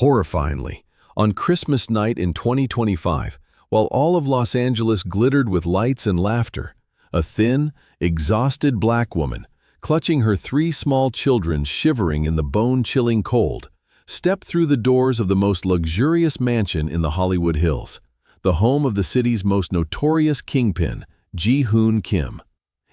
Horrifyingly, on Christmas night in 2025, while all of Los Angeles glittered with lights and laughter, a thin, exhausted black woman, clutching her three small children shivering in the bone-chilling cold, stepped through the doors of the most luxurious mansion in the Hollywood Hills, the home of the city's most notorious kingpin, Ji-hoon Kim.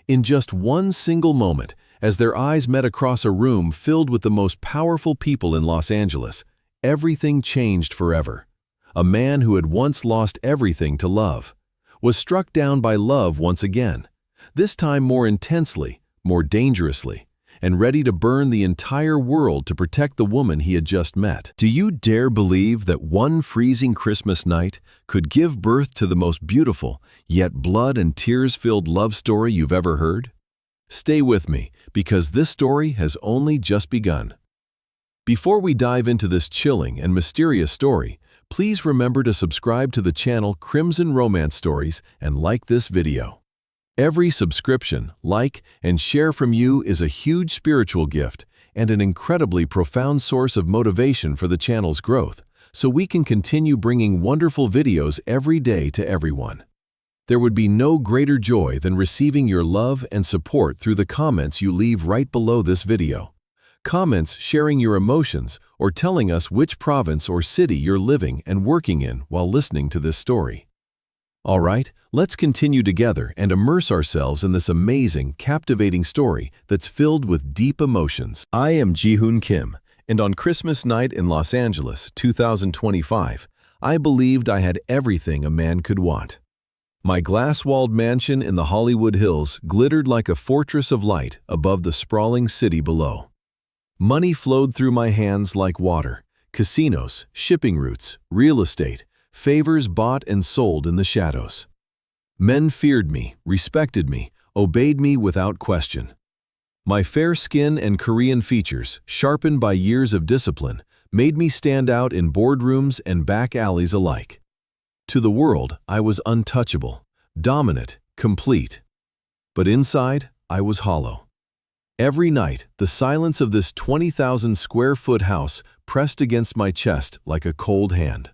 In just one single moment, as their eyes met across a room filled with the most powerful people in Los Angeles, everything changed forever. A man who had once lost everything to love was struck down by love once again, this time more intensely, more dangerously, and ready to burn the entire world to protect the woman he had just met. Do you dare believe that one freezing Christmas night could give birth to the most beautiful, yet blood and tears-filled love story you've ever heard? Stay with me, because this story has only just begun. Before we dive into this chilling and mysterious story, please remember to subscribe to the channel Crimson Romance Stories and like this video. Every subscription, like, and share from you is a huge spiritual gift and an incredibly profound source of motivation for the channel's growth, so we can continue bringing wonderful videos every day to everyone. There would be no greater joy than receiving your love and support through the comments you leave right below this video. Comments sharing your emotions or telling us which province or city you're living and working in while listening to this story. All right, let's continue together and immerse ourselves in this amazing, captivating story that's filled with deep emotions. I am Ji-hoon Kim, and on Christmas night in Los Angeles, 2025, I believed I had everything a man could want. My glass-walled mansion in the Hollywood Hills glittered like a fortress of light above the sprawling city below. Money flowed through my hands like water: casinos, shipping routes, real estate, favors bought and sold in the shadows. Men feared me, respected me, obeyed me without question. My fair skin and Korean features, sharpened by years of discipline, made me stand out in boardrooms and back alleys alike. To the world, I was untouchable, dominant, complete. But inside, I was hollow. Every night, the silence of this 20,000-square-foot house pressed against my chest like a cold hand.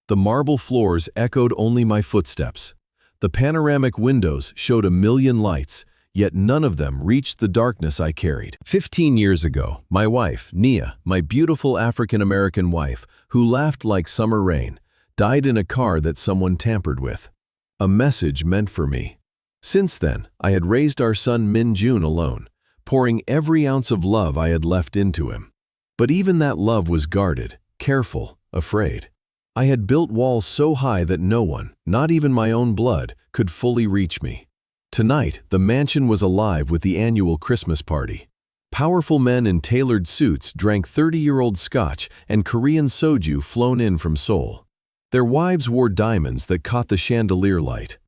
The marble floors echoed only my footsteps. The panoramic windows showed a million lights, yet none of them reached the darkness I carried. 15 years ago, my wife, Nia, my beautiful African-American wife, who laughed like summer rain, died in a car that someone tampered with. A message meant for me. Since then, I had raised our son Min-jun alone, pouring every ounce of love I had left into him. But even that love was guarded, careful, afraid. I had built walls so high that no one, not even my own blood, could fully reach me. Tonight, the mansion was alive with the annual Christmas party. Powerful men in tailored suits drank 30-year-old scotch and Korean soju flown in from Seoul. Their wives wore diamonds that caught the chandelier light.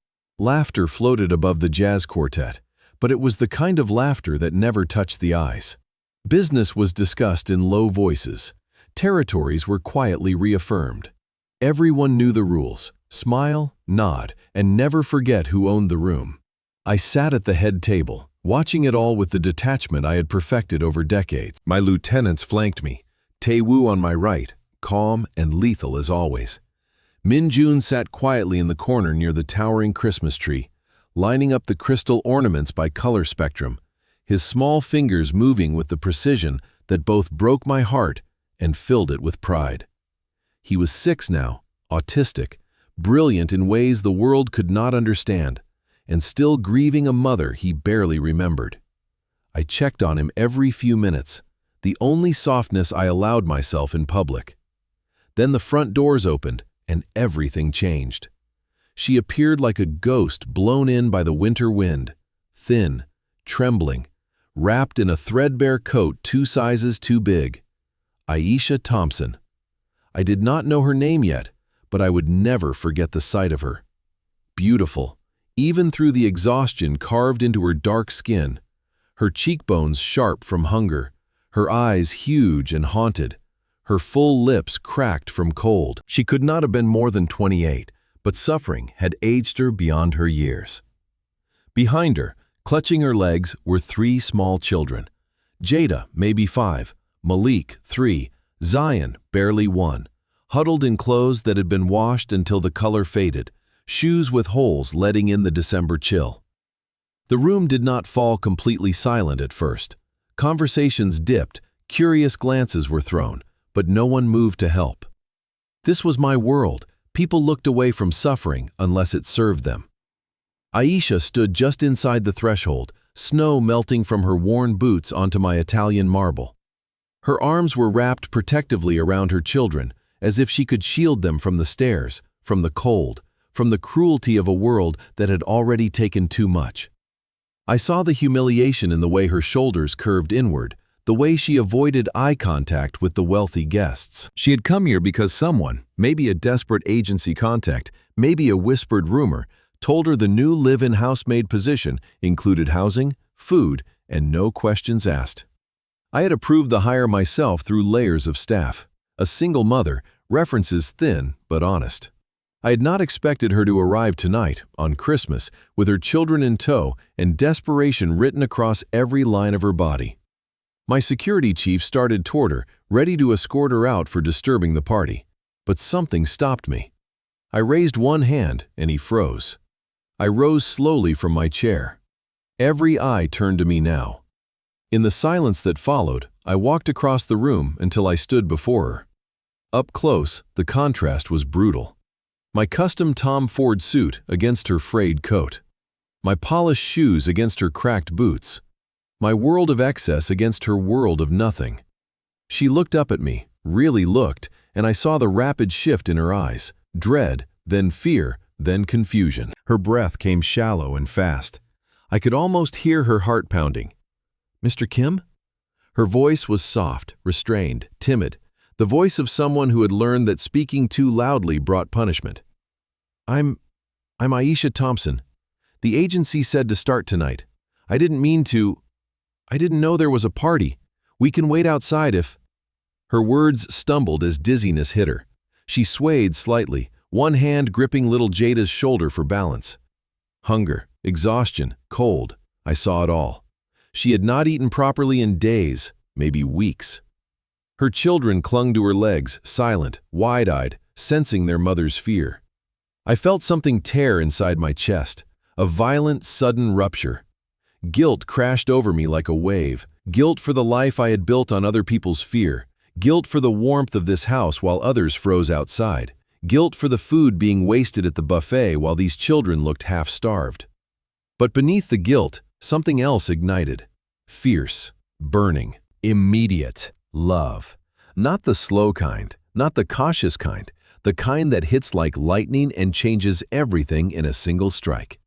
Laughter floated above the jazz quartet, but it was the kind of laughter that never touched the eyes. Business was discussed in low voices. Territories were quietly reaffirmed. Everyone knew the rules: smile, nod, and never forget who owned the room. I sat at the head table, watching it all with the detachment I had perfected over decades. My lieutenants flanked me, Tae-woo on my right, calm and lethal as always. Min-jun sat quietly in the corner near the towering Christmas tree, lining up the crystal ornaments by color spectrum, his small fingers moving with the precision that both broke my heart and filled it with pride. He was 6 now, autistic, brilliant in ways the world could not understand, and still grieving a mother he barely remembered. I checked on him every few minutes, the only softness I allowed myself in public. Then the front doors opened, and everything changed. She appeared like a ghost blown in by the winter wind, thin, trembling, wrapped in a threadbare coat 2 sizes too big. Aisha Thompson. I did not know her name yet, but I would never forget the sight of her. Beautiful, even through the exhaustion carved into her dark skin, her cheekbones sharp from hunger, her eyes huge and haunted, her full lips cracked from cold. She could not have been more than 28, but suffering had aged her beyond her years. Behind her, clutching her legs, were 3 small children. Jada, maybe 5, Malik, 3, Zion, barely 1, huddled in clothes that had been washed until the color faded, shoes with holes letting in the December chill. The room did not fall completely silent at first. Conversations dipped, curious glances were thrown, but no one moved to help. This was my world. People looked away from suffering unless it served them. Aisha stood just inside the threshold, snow melting from her worn boots onto my Italian marble. Her arms were wrapped protectively around her children, as if she could shield them from the stairs, from the cold, from the cruelty of a world that had already taken too much. I saw the humiliation in the way her shoulders curved inward, the way she avoided eye contact with the wealthy guests. She had come here because someone, maybe a desperate agency contact, maybe a whispered rumor, told her the new live-in housemaid position included housing, food, and no questions asked. I had approved the hire myself through layers of staff. A single mother, references thin but honest. I had not expected her to arrive tonight, on Christmas, with her children in tow and desperation written across every line of her body. My security chief started toward her, ready to escort her out for disturbing the party. But something stopped me. I raised one hand, and he froze. I rose slowly from my chair. Every eye turned to me now. In the silence that followed, I walked across the room until I stood before her. Up close, the contrast was brutal. My custom Tom Ford suit against her frayed coat. My polished shoes against her cracked boots. My world of excess against her world of nothing. She looked up at me, really looked, and I saw the rapid shift in her eyes. Dread, then fear, then confusion. Her breath came shallow and fast. I could almost hear her heart pounding. "Mr. Kim?" Her voice was soft, restrained, timid, the voice of someone who had learned that speaking too loudly brought punishment. I'm Aisha Thompson. The agency said to start tonight. I didn't mean to. I didn't know there was a party. We can wait outside if—" Her words stumbled as dizziness hit her. She swayed slightly, one hand gripping little Jada's shoulder for balance. Hunger, exhaustion, cold, I saw it all. She had not eaten properly in days, maybe weeks. Her children clung to her legs, silent, wide-eyed, sensing their mother's fear. I felt something tear inside my chest, a violent, sudden rupture. Guilt crashed over me like a wave, guilt for the life I had built on other people's fear, guilt for the warmth of this house while others froze outside, guilt for the food being wasted at the buffet while these children looked half-starved. But beneath the guilt, something else ignited. Fierce, burning, immediate love. Not the slow kind, not the cautious kind, the kind that hits like lightning and changes everything in a single strike.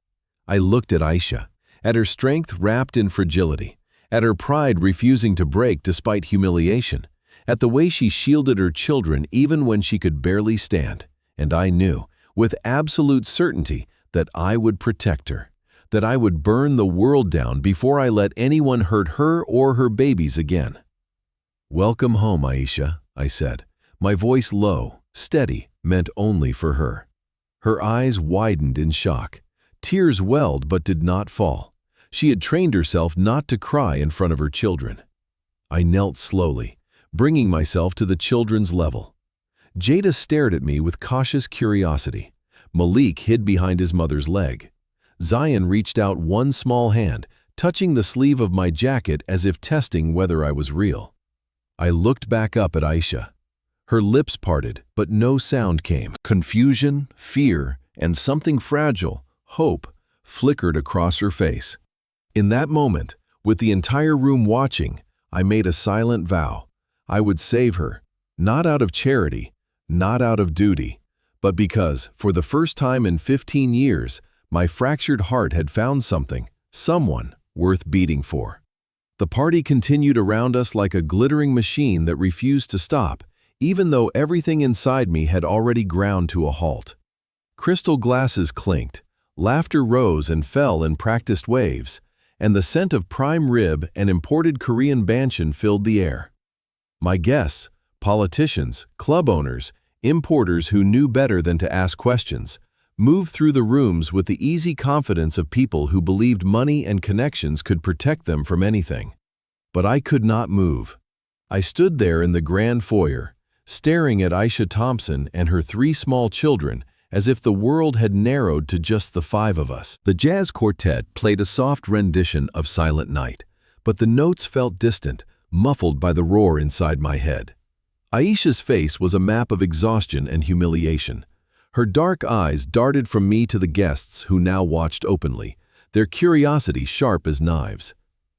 I looked at Aisha, at her strength wrapped in fragility, at her pride refusing to break despite humiliation, at the way she shielded her children even when she could barely stand, and I knew, with absolute certainty, that I would protect her, that I would burn the world down before I let anyone hurt her or her babies again. "Welcome home, Aisha," I said, my voice low, steady, meant only for her. Her eyes widened in shock. Tears welled but did not fall. She had trained herself not to cry in front of her children. I knelt slowly, bringing myself to the children's level. Jada stared at me with cautious curiosity. Malik hid behind his mother's leg. Zion reached out one small hand, touching the sleeve of my jacket as if testing whether I was real. I looked back up at Aisha. Her lips parted, but no sound came. Confusion, fear, and something fragile, hope, flickered across her face. In that moment, with the entire room watching, I made a silent vow. I would save her, not out of charity, not out of duty, but because, for the first time in 15 years, my fractured heart had found something, someone, worth beating for. The party continued around us like a glittering machine that refused to stop, even though everything inside me had already ground to a halt. Crystal glasses clinked, laughter rose and fell in practiced waves, and the scent of prime rib and imported Korean banchan filled the air. My guests, politicians, club owners, importers who knew better than to ask questions, moved through the rooms with the easy confidence of people who believed money and connections could protect them from anything. But I could not move. I stood there in the grand foyer, staring at Aisha Thompson and her 3 small children as if the world had narrowed to just the 5 of us. The jazz quartet played a soft rendition of Silent Night, but the notes felt distant, muffled by the roar inside my head. Aisha's face was a map of exhaustion and humiliation. Her dark eyes darted from me to the guests who now watched openly, their curiosity sharp as knives.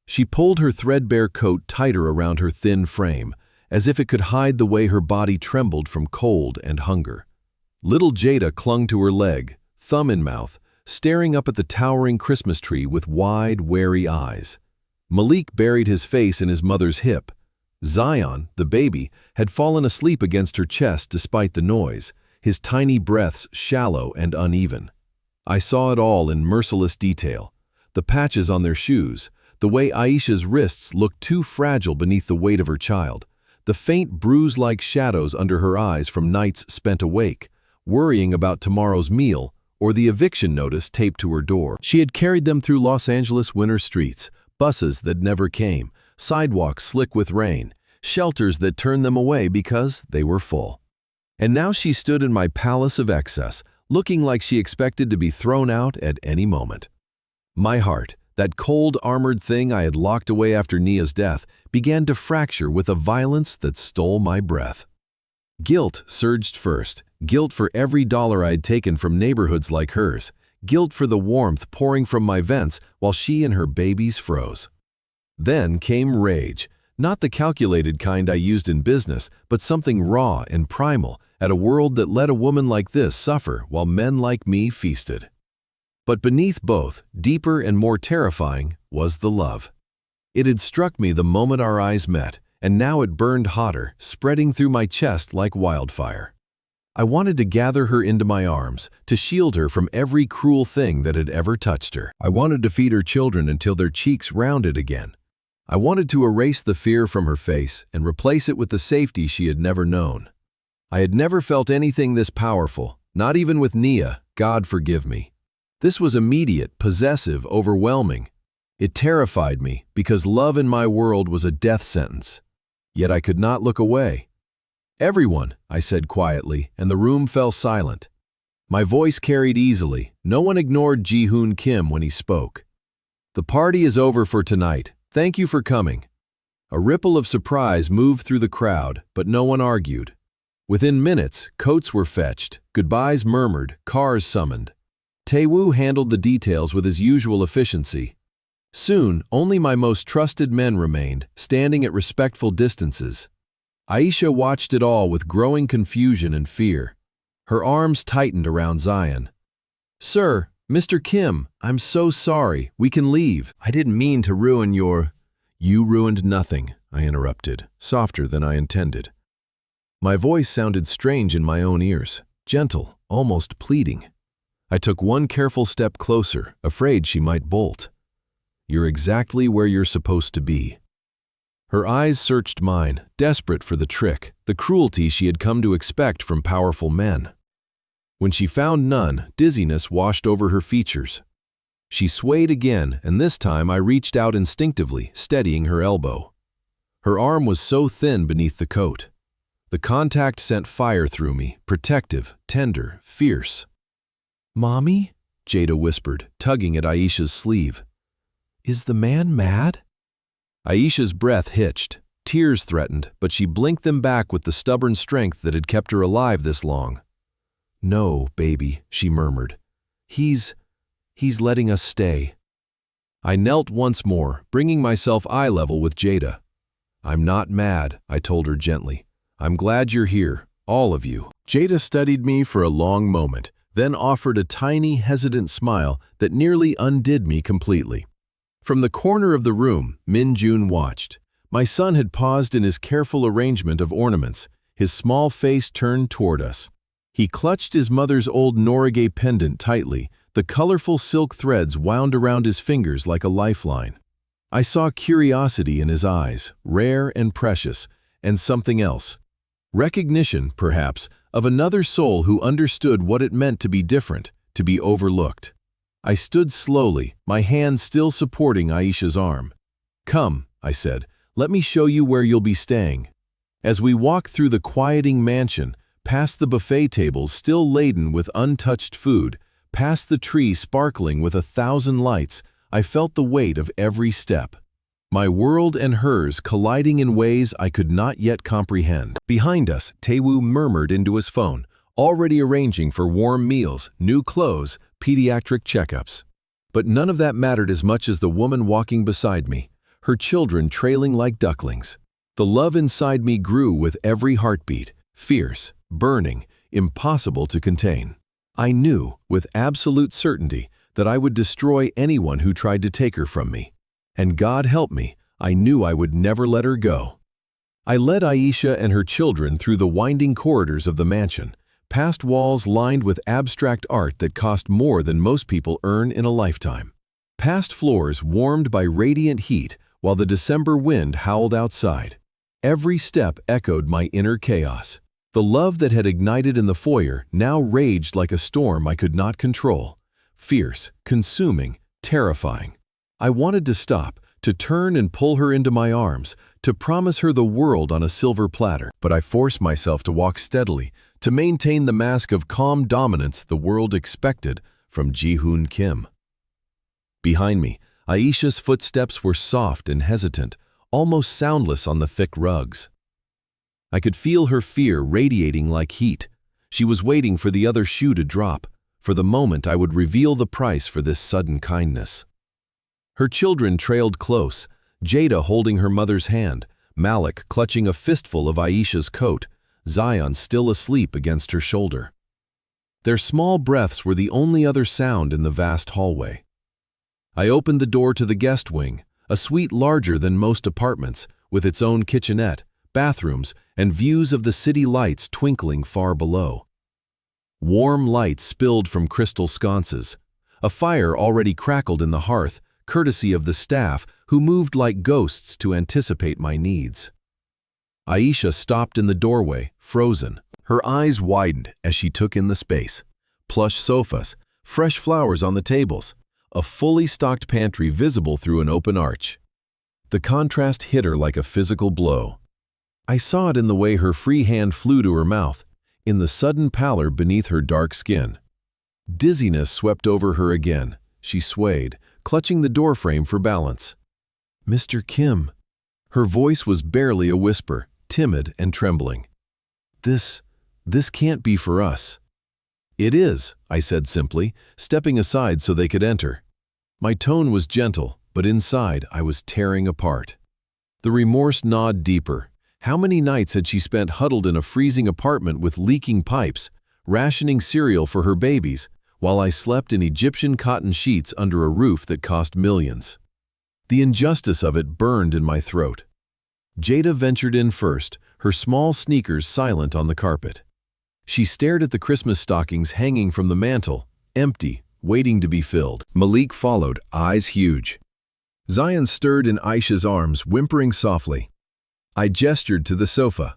She pulled her threadbare coat tighter around her thin frame, as if it could hide the way her body trembled from cold and hunger. Little Jada clung to her leg, thumb in mouth, staring up at the towering Christmas tree with wide, wary eyes. Malik buried his face in his mother's hip. Zion, the baby, had fallen asleep against her chest despite the noise, his tiny breaths shallow and uneven. I saw it all in merciless detail. The patches on their shoes, the way Aisha's wrists looked too fragile beneath the weight of her child, the faint bruise-like shadows under her eyes from nights spent awake, worrying about tomorrow's meal or the eviction notice taped to her door. She had carried them through Los Angeles winter streets, buses that never came, sidewalks slick with rain, shelters that turned them away because they were full. And now she stood in my palace of excess, looking like she expected to be thrown out at any moment. My heart, that cold, armored thing I had locked away after Nia's death, began to fracture with a violence that stole my breath. Guilt surged first, guilt for every dollar I had taken from neighborhoods like hers, guilt for the warmth pouring from my vents while she and her babies froze. Then came rage, not the calculated kind I used in business, but something raw and primal, at a world that let a woman like this suffer while men like me feasted. But beneath both, deeper and more terrifying, was the love. It had struck me the moment our eyes met, and now it burned hotter, spreading through my chest like wildfire. I wanted to gather her into my arms, to shield her from every cruel thing that had ever touched her. I wanted to feed her children until their cheeks rounded again. I wanted to erase the fear from her face and replace it with the safety she had never known. I had never felt anything this powerful, not even with Nia, God forgive me. This was immediate, possessive, overwhelming. It terrified me because love in my world was a death sentence. Yet I could not look away. "Everyone," I said quietly, and the room fell silent. My voice carried easily. No one ignored Ji-hoon Kim when he spoke. "The party is over for tonight. Thank you for coming." A ripple of surprise moved through the crowd, but no one argued. Within minutes, coats were fetched, goodbyes murmured, cars summoned. Taewoo handled the details with his usual efficiency. Soon, only my most trusted men remained, standing at respectful distances. Aisha watched it all with growing confusion and fear. Her arms tightened around Zion. "Sir, Mr. Kim, I'm so sorry. We can leave." "I didn't mean to ruin your—" "You ruined nothing," I interrupted, softer than I intended. My voice sounded strange in my own ears, gentle, almost pleading. I took one careful step closer, afraid she might bolt. "You're exactly where you're supposed to be." Her eyes searched mine, desperate for the trick, the cruelty she had come to expect from powerful men. When she found none, dizziness washed over her features. She swayed again, and this time I reached out instinctively, steadying her elbow. Her arm was so thin beneath the coat. The contact sent fire through me, protective, tender, fierce. "Mommy?" Jada whispered, tugging at Aisha's sleeve. "Is the man mad?" Aisha's breath hitched. Tears threatened, but she blinked them back with the stubborn strength that had kept her alive this long. "No, baby," she murmured. He's letting us stay." I knelt once more, bringing myself eye level with Jada. "I'm not mad," I told her gently. "I'm glad you're here, all of you." Jada studied me for a long moment, then offered a tiny, hesitant smile that nearly undid me completely. From the corner of the room, Min-jun watched. My son had paused in his careful arrangement of ornaments, his small face turned toward us. He clutched his mother's old Norige pendant tightly, the colorful silk threads wound around his fingers like a lifeline. I saw curiosity in his eyes, rare and precious, and something else. Recognition, perhaps, of another soul who understood what it meant to be different, to be overlooked. I stood slowly, my hand still supporting Aisha's arm. "Come," I said, Let me show you where you'll be staying." As we walked through the quieting mansion, past the buffet tables still laden with untouched food, past the tree sparkling with 1,000 lights, I felt the weight of every step. My world and hers colliding in ways I could not yet comprehend. Behind us, Taewoo murmured into his phone, already arranging for warm meals, new clothes, pediatric checkups. But none of that mattered as much as the woman walking beside me, her children trailing like ducklings. The love inside me grew with every heartbeat, fierce, burning, impossible to contain. I knew, with absolute certainty, that I would destroy anyone who tried to take her from me. And God help me, I knew I would never let her go. I led Aisha and her children through the winding corridors of the mansion, past walls lined with abstract art that cost more than most people earn in a lifetime. Past floors warmed by radiant heat while the December wind howled outside. Every step echoed my inner chaos. The love that had ignited in the foyer now raged like a storm I could not control. Fierce, consuming, terrifying. I wanted to stop, to turn and pull her into my arms, to promise her the world on a silver platter. But I forced myself to walk steadily, to maintain the mask of calm dominance the world expected from Ji-hoon Kim. Behind me, Aisha's footsteps were soft and hesitant, almost soundless on the thick rugs. I could feel her fear radiating like heat. She was waiting for the other shoe to drop, for the moment I would reveal the price for this sudden kindness. Her children trailed close, Jada holding her mother's hand, Malik clutching a fistful of Aisha's coat, Zion still asleep against her shoulder. Their small breaths were the only other sound in the vast hallway. I opened the door to the guest wing, a suite larger than most apartments, with its own kitchenette, bathrooms, and views of the city lights twinkling far below. Warm light spilled from crystal sconces. A fire already crackled in the hearth, courtesy of the staff who moved like ghosts to anticipate my needs. Aisha stopped in the doorway, frozen. Her eyes widened as she took in the space. Plush sofas, fresh flowers on the tables, a fully stocked pantry visible through an open arch. The contrast hit her like a physical blow. I saw it in the way her free hand flew to her mouth, in the sudden pallor beneath her dark skin. Dizziness swept over her again. She swayed, clutching the doorframe for balance. "Mr. Kim." Her voice was barely a whisper, timid and trembling. This can't be for us." "It is," I said simply, stepping aside so they could enter. My tone was gentle, but inside I was tearing apart. The remorse gnawed deeper. How many nights had she spent huddled in a freezing apartment with leaking pipes, rationing cereal for her babies, while I slept in Egyptian cotton sheets under a roof that cost millions? The injustice of it burned in my throat. Jada ventured in first, her small sneakers silent on the carpet. She stared at the Christmas stockings hanging from the mantel, empty, waiting to be filled. Malik followed, eyes huge. Zion stirred in Aisha's arms, whimpering softly. I gestured to the sofa.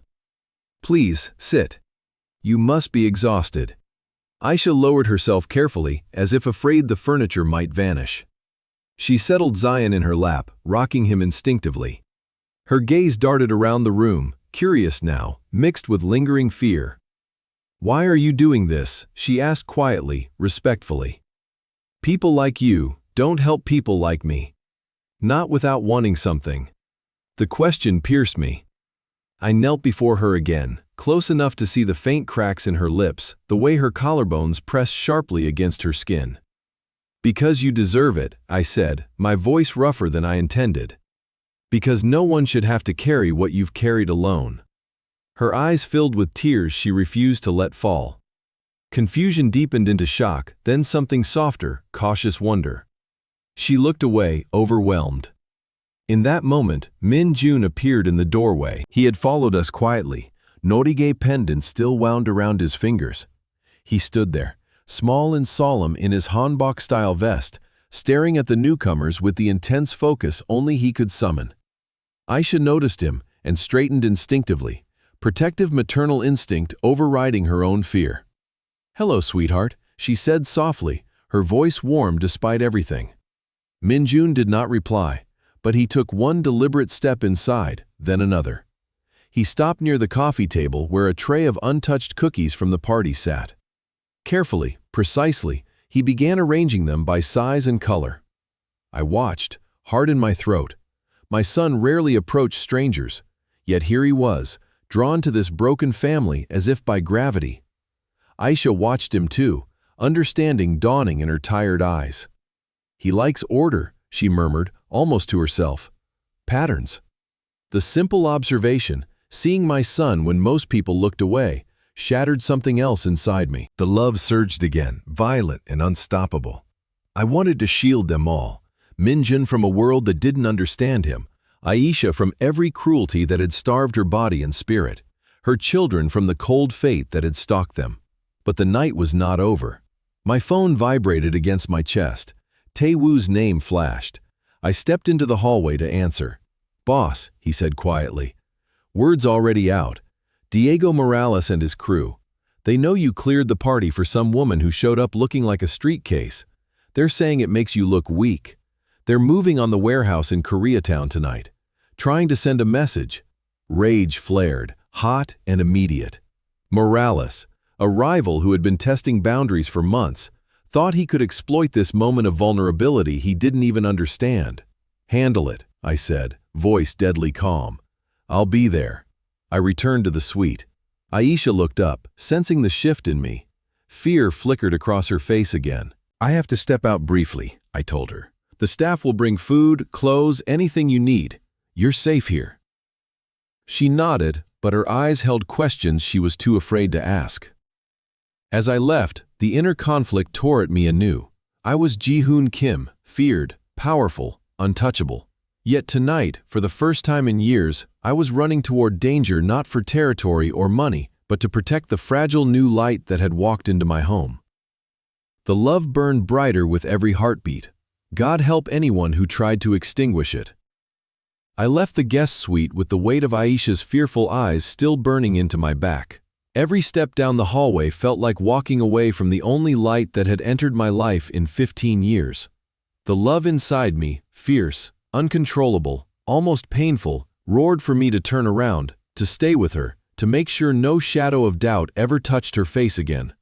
"Please, sit. You must be exhausted." Aisha lowered herself carefully, as if afraid the furniture might vanish. She settled Zion in her lap, rocking him instinctively. Her gaze darted around the room, curious now, mixed with lingering fear. "Why are you doing this?" she asked quietly, respectfully. "People like you don't help people like me. Not without wanting something." The question pierced me. I knelt before her again, close enough to see the faint cracks in her lips, the way her collarbones pressed sharply against her skin. "Because you deserve it," I said, my voice rougher than I intended. "Because no one should have to carry what you've carried alone." Her eyes filled with tears she refused to let fall. Confusion deepened into shock, then something softer, cautious wonder. She looked away, overwhelmed. In that moment, Min-jun appeared in the doorway. He had followed us quietly, Norige pendant still wound around his fingers. He stood there, small and solemn in his hanbok-style vest, staring at the newcomers with the intense focus only he could summon. Aisha noticed him and straightened instinctively, protective maternal instinct overriding her own fear. "Hello, sweetheart," she said softly, her voice warm despite everything. Min-jun did not reply, but he took one deliberate step inside, then another. He stopped near the coffee table where a tray of untouched cookies from the party sat. Carefully, precisely, he began arranging them by size and color. I watched, heart in my throat. My son rarely approached strangers, yet here he was, drawn to this broken family as if by gravity. Aisha watched him too, understanding dawning in her tired eyes. "He likes order," she murmured, almost to herself. "Patterns." The simple observation, seeing my son when most people looked away, shattered something else inside me. The love surged again, violent and unstoppable. I wanted to shield them all. Minjin from a world that didn't understand him, Aisha from every cruelty that had starved her body and spirit, her children from the cold fate that had stalked them. But the night was not over. My phone vibrated against my chest. Tae-woo's name flashed. I stepped into the hallway to answer. "Boss," he said quietly. "Word's already out. Diego Morales and his crew. They know you cleared the party for some woman who showed up looking like a street case. They're saying it makes you look weak. They're moving on the warehouse in Koreatown tonight, trying to send a message." Rage flared, hot and immediate. Morales, a rival who had been testing boundaries for months, thought he could exploit this moment of vulnerability he didn't even understand. "Handle it," I said, voice deadly calm. "I'll be there." I returned to the suite. Aisha looked up, sensing the shift in me. Fear flickered across her face again. "I have to step out briefly," I told her. "The staff will bring food, clothes, anything you need. You're safe here." She nodded, but her eyes held questions she was too afraid to ask. As I left, the inner conflict tore at me anew. I was Ji-hoon Kim, feared, powerful, untouchable. Yet tonight, for the first time in years, I was running toward danger not for territory or money, but to protect the fragile new light that had walked into my home. The love burned brighter with every heartbeat. God help anyone who tried to extinguish it. I left the guest suite with the weight of Aisha's fearful eyes still burning into my back. Every step down the hallway felt like walking away from the only light that had entered my life in 15 years. The love inside me, fierce, uncontrollable, almost painful, roared for me to turn around, to stay with her, to make sure no shadow of doubt ever touched her face again.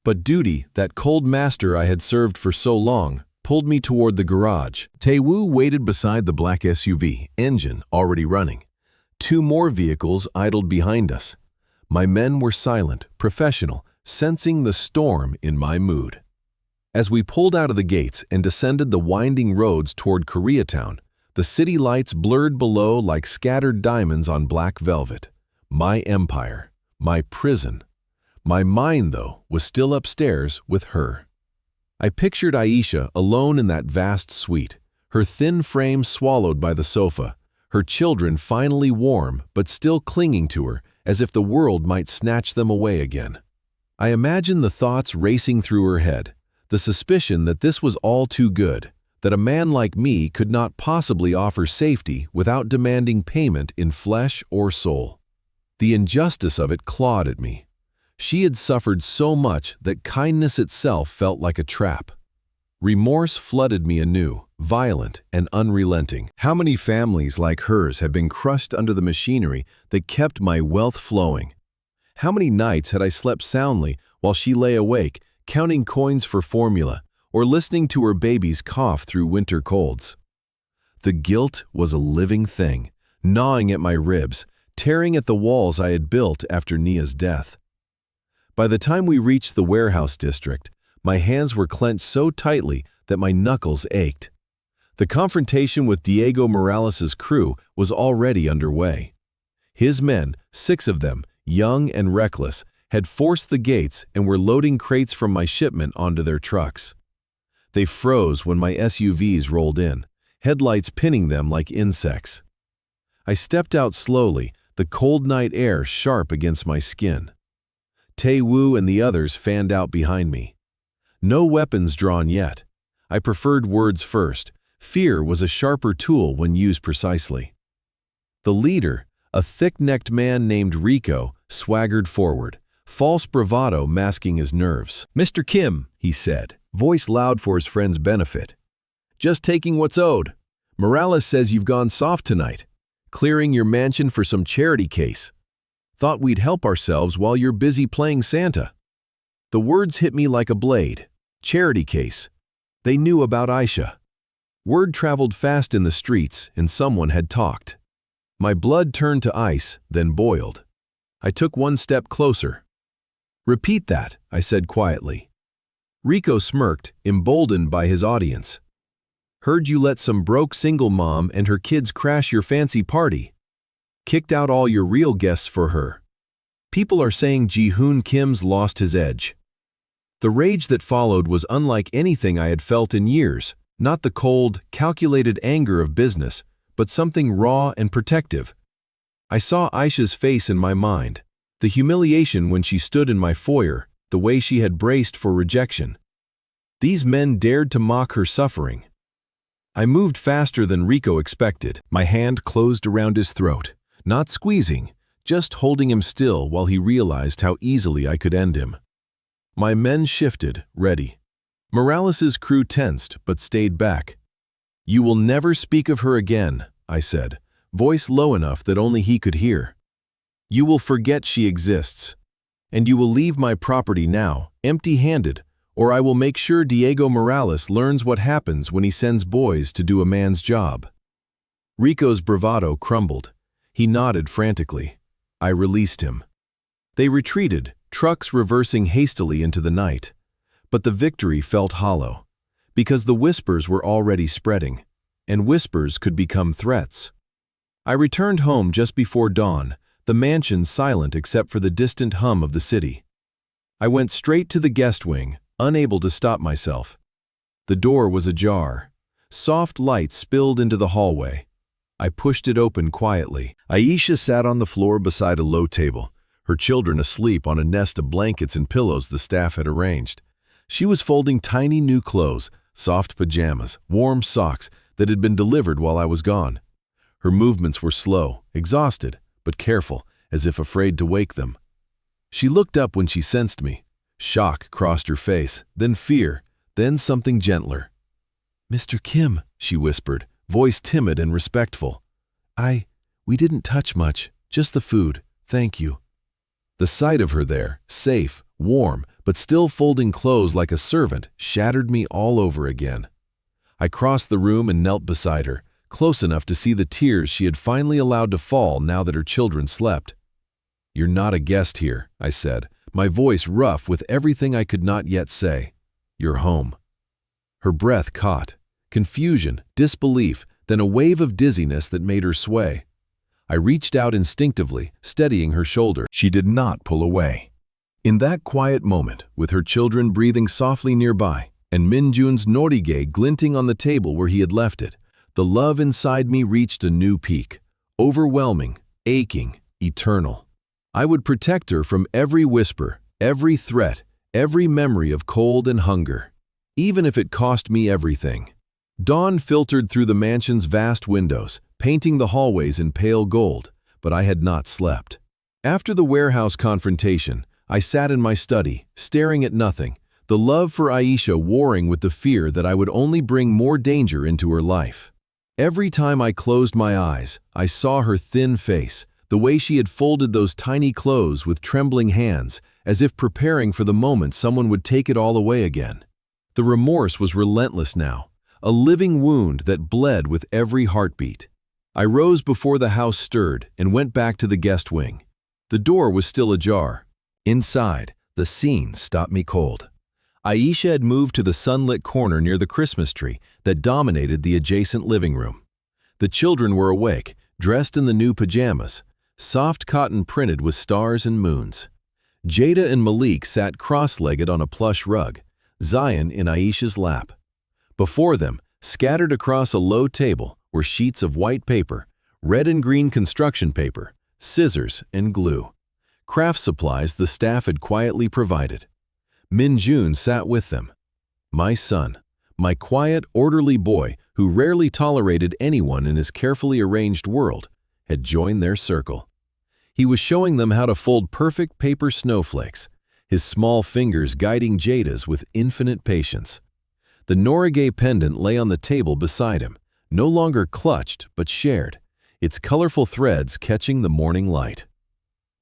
But duty, that cold master I had served for so long, pulled me toward the garage. Tae-woo waited beside the black SUV, engine already running. 2 more vehicles idled behind us. My men were silent, professional, sensing the storm in my mood. As we pulled out of the gates and descended the winding roads toward Koreatown, the city lights blurred below like scattered diamonds on black velvet. My empire, my prison. My mind, though, was still upstairs with her. I pictured Aisha alone in that vast suite, her thin frame swallowed by the sofa, her children finally warm but still clinging to her as if the world might snatch them away again. I imagined the thoughts racing through her head, the suspicion that this was all too good, that a man like me could not possibly offer safety without demanding payment in flesh or soul. The injustice of it clawed at me. She had suffered so much that kindness itself felt like a trap. Remorse flooded me anew, violent and unrelenting. How many families like hers had been crushed under the machinery that kept my wealth flowing? How many nights had I slept soundly while she lay awake, counting coins for formula, or listening to her babies cough through winter colds? The guilt was a living thing, gnawing at my ribs, tearing at the walls I had built after Nia's death. By the time we reached the warehouse district, my hands were clenched so tightly that my knuckles ached. The confrontation with Diego Morales' crew was already underway. His men, 6 of them, young and reckless, had forced the gates and were loading crates from my shipment onto their trucks. They froze when my SUVs rolled in, headlights pinning them like insects. I stepped out slowly, the cold night air sharp against my skin. Tae-woo and the others fanned out behind me. No weapons drawn yet. I preferred words first. Fear was a sharper tool when used precisely. The leader, a thick-necked man named Rico, swaggered forward, false bravado masking his nerves. "Mr. Kim," he said, voice loud for his friend's benefit. "Just taking what's owed. Morales says you've gone soft tonight, clearing your mansion for some charity case. Thought we'd help ourselves while you're busy playing Santa." The words hit me like a blade. Charity case. They knew about Aisha. Word traveled fast in the streets, and someone had talked. My blood turned to ice, then boiled. I took one step closer. "Repeat that," I said quietly. Rico smirked, emboldened by his audience. "Heard you let some broke single mom and her kids crash your fancy party. Kicked out all your real guests for her. People are saying Ji-hoon Kim's lost his edge." The rage that followed was unlike anything I had felt in years, not the cold, calculated anger of business, but something raw and protective. I saw Aisha's face in my mind, the humiliation when she stood in my foyer, the way she had braced for rejection. These men dared to mock her suffering. I moved faster than Rico expected. My hand closed around his throat, not squeezing, just holding him still while he realized how easily I could end him. My men shifted, ready. Morales's crew tensed, but stayed back. "You will never speak of her again," I said, voice low enough that only he could hear. "You will forget she exists. And you will leave my property now, empty-handed, or I will make sure Diego Morales learns what happens when he sends boys to do a man's job." Rico's bravado crumbled. He nodded frantically. I released him. They retreated, trucks reversing hastily into the night. But the victory felt hollow, because the whispers were already spreading, and whispers could become threats. I returned home just before dawn, the mansion silent except for the distant hum of the city. I went straight to the guest wing, unable to stop myself. The door was ajar. Soft light spilled into the hallway. I pushed it open quietly. Aisha sat on the floor beside a low table, her children asleep on a nest of blankets and pillows the staff had arranged. She was folding tiny new clothes, soft pajamas, warm socks that had been delivered while I was gone. Her movements were slow, exhausted, but careful, as if afraid to wake them. She looked up when she sensed me. Shock crossed her face, then fear, then something gentler. "Mr. Kim," she whispered, voice timid and respectful. We didn't touch much, just the food, thank you." The sight of her there, safe, warm, but still folding clothes like a servant, shattered me all over again. I crossed the room and knelt beside her, close enough to see the tears she had finally allowed to fall now that her children slept. "You're not a guest here," I said, my voice rough with everything I could not yet say. "You're home." Her breath caught. Confusion, disbelief, then a wave of dizziness that made her sway. I reached out instinctively, steadying her shoulder. She did not pull away. In that quiet moment, with her children breathing softly nearby, and Minjun's norige glinting on the table where he had left it, the love inside me reached a new peak. Overwhelming, aching, eternal. I would protect her from every whisper, every threat, every memory of cold and hunger, even if it cost me everything. Dawn filtered through the mansion's vast windows, painting the hallways in pale gold, but I had not slept. After the warehouse confrontation, I sat in my study, staring at nothing, the love for Aisha warring with the fear that I would only bring more danger into her life. Every time I closed my eyes, I saw her thin face, the way she had folded those tiny clothes with trembling hands, as if preparing for the moment someone would take it all away again. The remorse was relentless now, a living wound that bled with every heartbeat. I rose before the house stirred and went back to the guest wing. The door was still ajar. Inside, the scene stopped me cold. Aisha had moved to the sunlit corner near the Christmas tree that dominated the adjacent living room. The children were awake, dressed in the new pajamas, soft cotton printed with stars and moons. Jada and Malik sat cross-legged on a plush rug, Zion in Aisha's lap. Before them, scattered across a low table, were sheets of white paper, red and green construction paper, scissors, and glue. Craft supplies the staff had quietly provided. Minjun sat with them. My son, my quiet, orderly boy who rarely tolerated anyone in his carefully arranged world, had joined their circle. He was showing them how to fold perfect paper snowflakes, his small fingers guiding Jada's with infinite patience. The norige pendant lay on the table beside him, no longer clutched but shared, its colorful threads catching the morning light.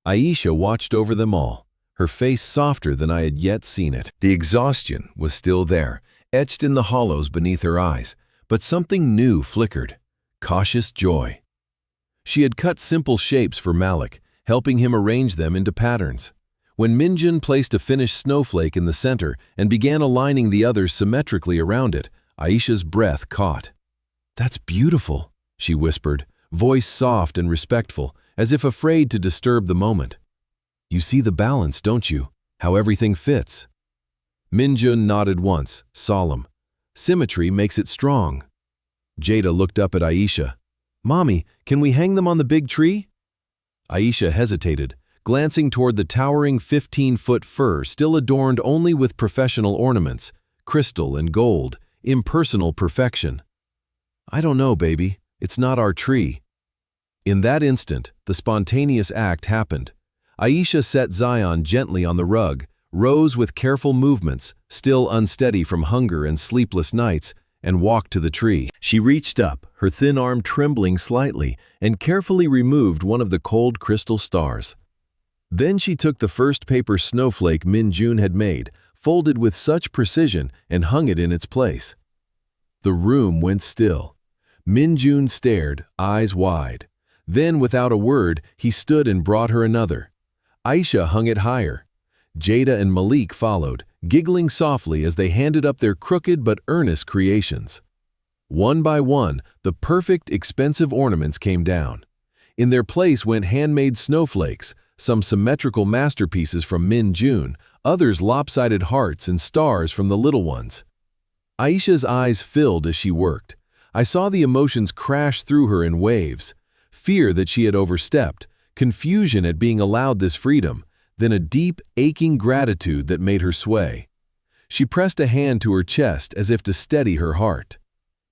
Aisha watched over them all, her face softer than I had yet seen it. The exhaustion was still there, etched in the hollows beneath her eyes, but something new flickered, cautious joy. She had cut simple shapes for Malik, helping him arrange them into patterns. When Minjun placed a finished snowflake in the center and began aligning the others symmetrically around it, Aisha's breath caught. "That's beautiful," she whispered, voice soft and respectful, as if afraid to disturb the moment. "You see the balance, don't you? How everything fits." Minjun nodded once, solemn. "Symmetry makes it strong." Jada looked up at Aisha. "Mommy, can we hang them on the big tree?" Aisha hesitated, glancing toward the towering 15-foot fir still adorned only with professional ornaments, crystal and gold, impersonal perfection. "I don't know, baby. It's not our tree." In that instant, the spontaneous act happened. Aisha set Zion gently on the rug, rose with careful movements, still unsteady from hunger and sleepless nights, and walked to the tree. She reached up, her thin arm trembling slightly, and carefully removed one of the cold crystal stars. Then she took the first paper snowflake Minjun had made, folded with such precision, and hung it in its place. The room went still. Minjun stared, eyes wide. Then, without a word, he stood and brought her another. Aisha hung it higher. Jada and Malik followed, giggling softly as they handed up their crooked but earnest creations. One by one, the perfect, expensive ornaments came down. In their place went handmade snowflakes, some symmetrical masterpieces from Minjun, others lopsided hearts and stars from the little ones. Aisha's eyes filled as she worked. I saw the emotions crash through her in waves. Fear that she had overstepped, confusion at being allowed this freedom, then a deep, aching gratitude that made her sway. She pressed a hand to her chest as if to steady her heart.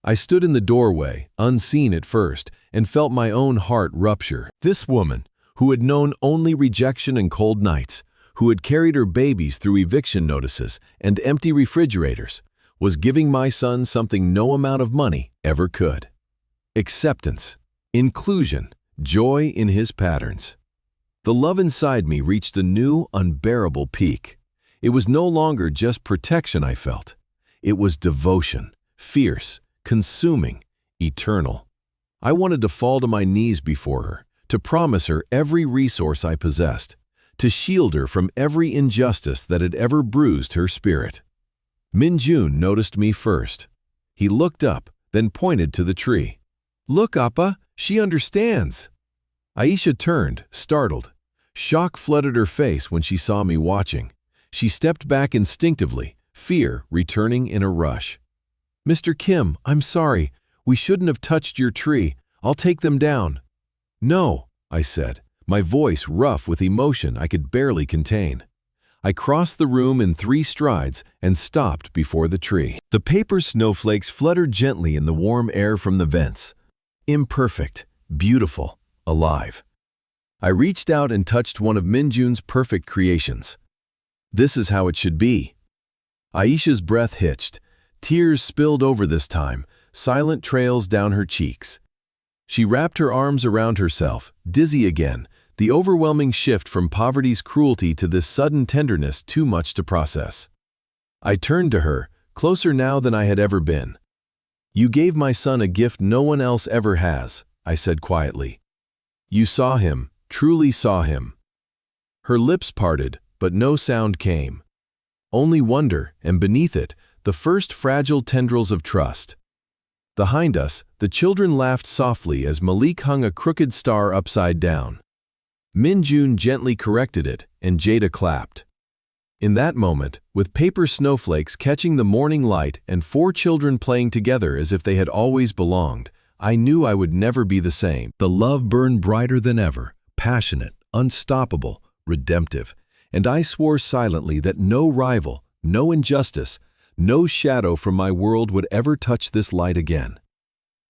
I stood in the doorway, unseen at first, and felt my own heart rupture. This woman, who had known only rejection and cold nights, who had carried her babies through eviction notices and empty refrigerators, was giving my son something no amount of money ever could. Acceptance, inclusion, joy in his patterns. The love inside me reached a new, unbearable peak. It was no longer just protection I felt. It was devotion, fierce, consuming, eternal. I wanted to fall to my knees before her, to promise her every resource I possessed, to shield her from every injustice that had ever bruised her spirit. Minjun noticed me first. He looked up, then pointed to the tree. "Look, Appa, she understands." Aisha turned, startled. Shock flooded her face when she saw me watching. She stepped back instinctively, fear returning in a rush. "Mr. Kim, I'm sorry. We shouldn't have touched your tree. I'll take them down." "No," I said, my voice rough with emotion I could barely contain. I crossed the room in 3 strides and stopped before the tree. The paper snowflakes fluttered gently in the warm air from the vents. Imperfect, beautiful, alive. I reached out and touched one of Minjun's perfect creations. This is how it should be. Aisha's breath hitched. Tears spilled over this time, silent trails down her cheeks. She wrapped her arms around herself, dizzy again, the overwhelming shift from poverty's cruelty to this sudden tenderness too much to process. I turned to her, closer now than I had ever been. "You gave my son a gift no one else ever has," I said quietly. "You saw him, truly saw him." Her lips parted, but no sound came. Only wonder, and beneath it, the first fragile tendrils of trust. Behind us, the children laughed softly as Malik hung a crooked star upside down. Minjun gently corrected it, and Jada clapped. In that moment, with paper snowflakes catching the morning light and 4 children playing together as if they had always belonged, I knew I would never be the same. The love burned brighter than ever, passionate, unstoppable, redemptive, and I swore silently that no rival, no injustice, no shadow from my world would ever touch this light again.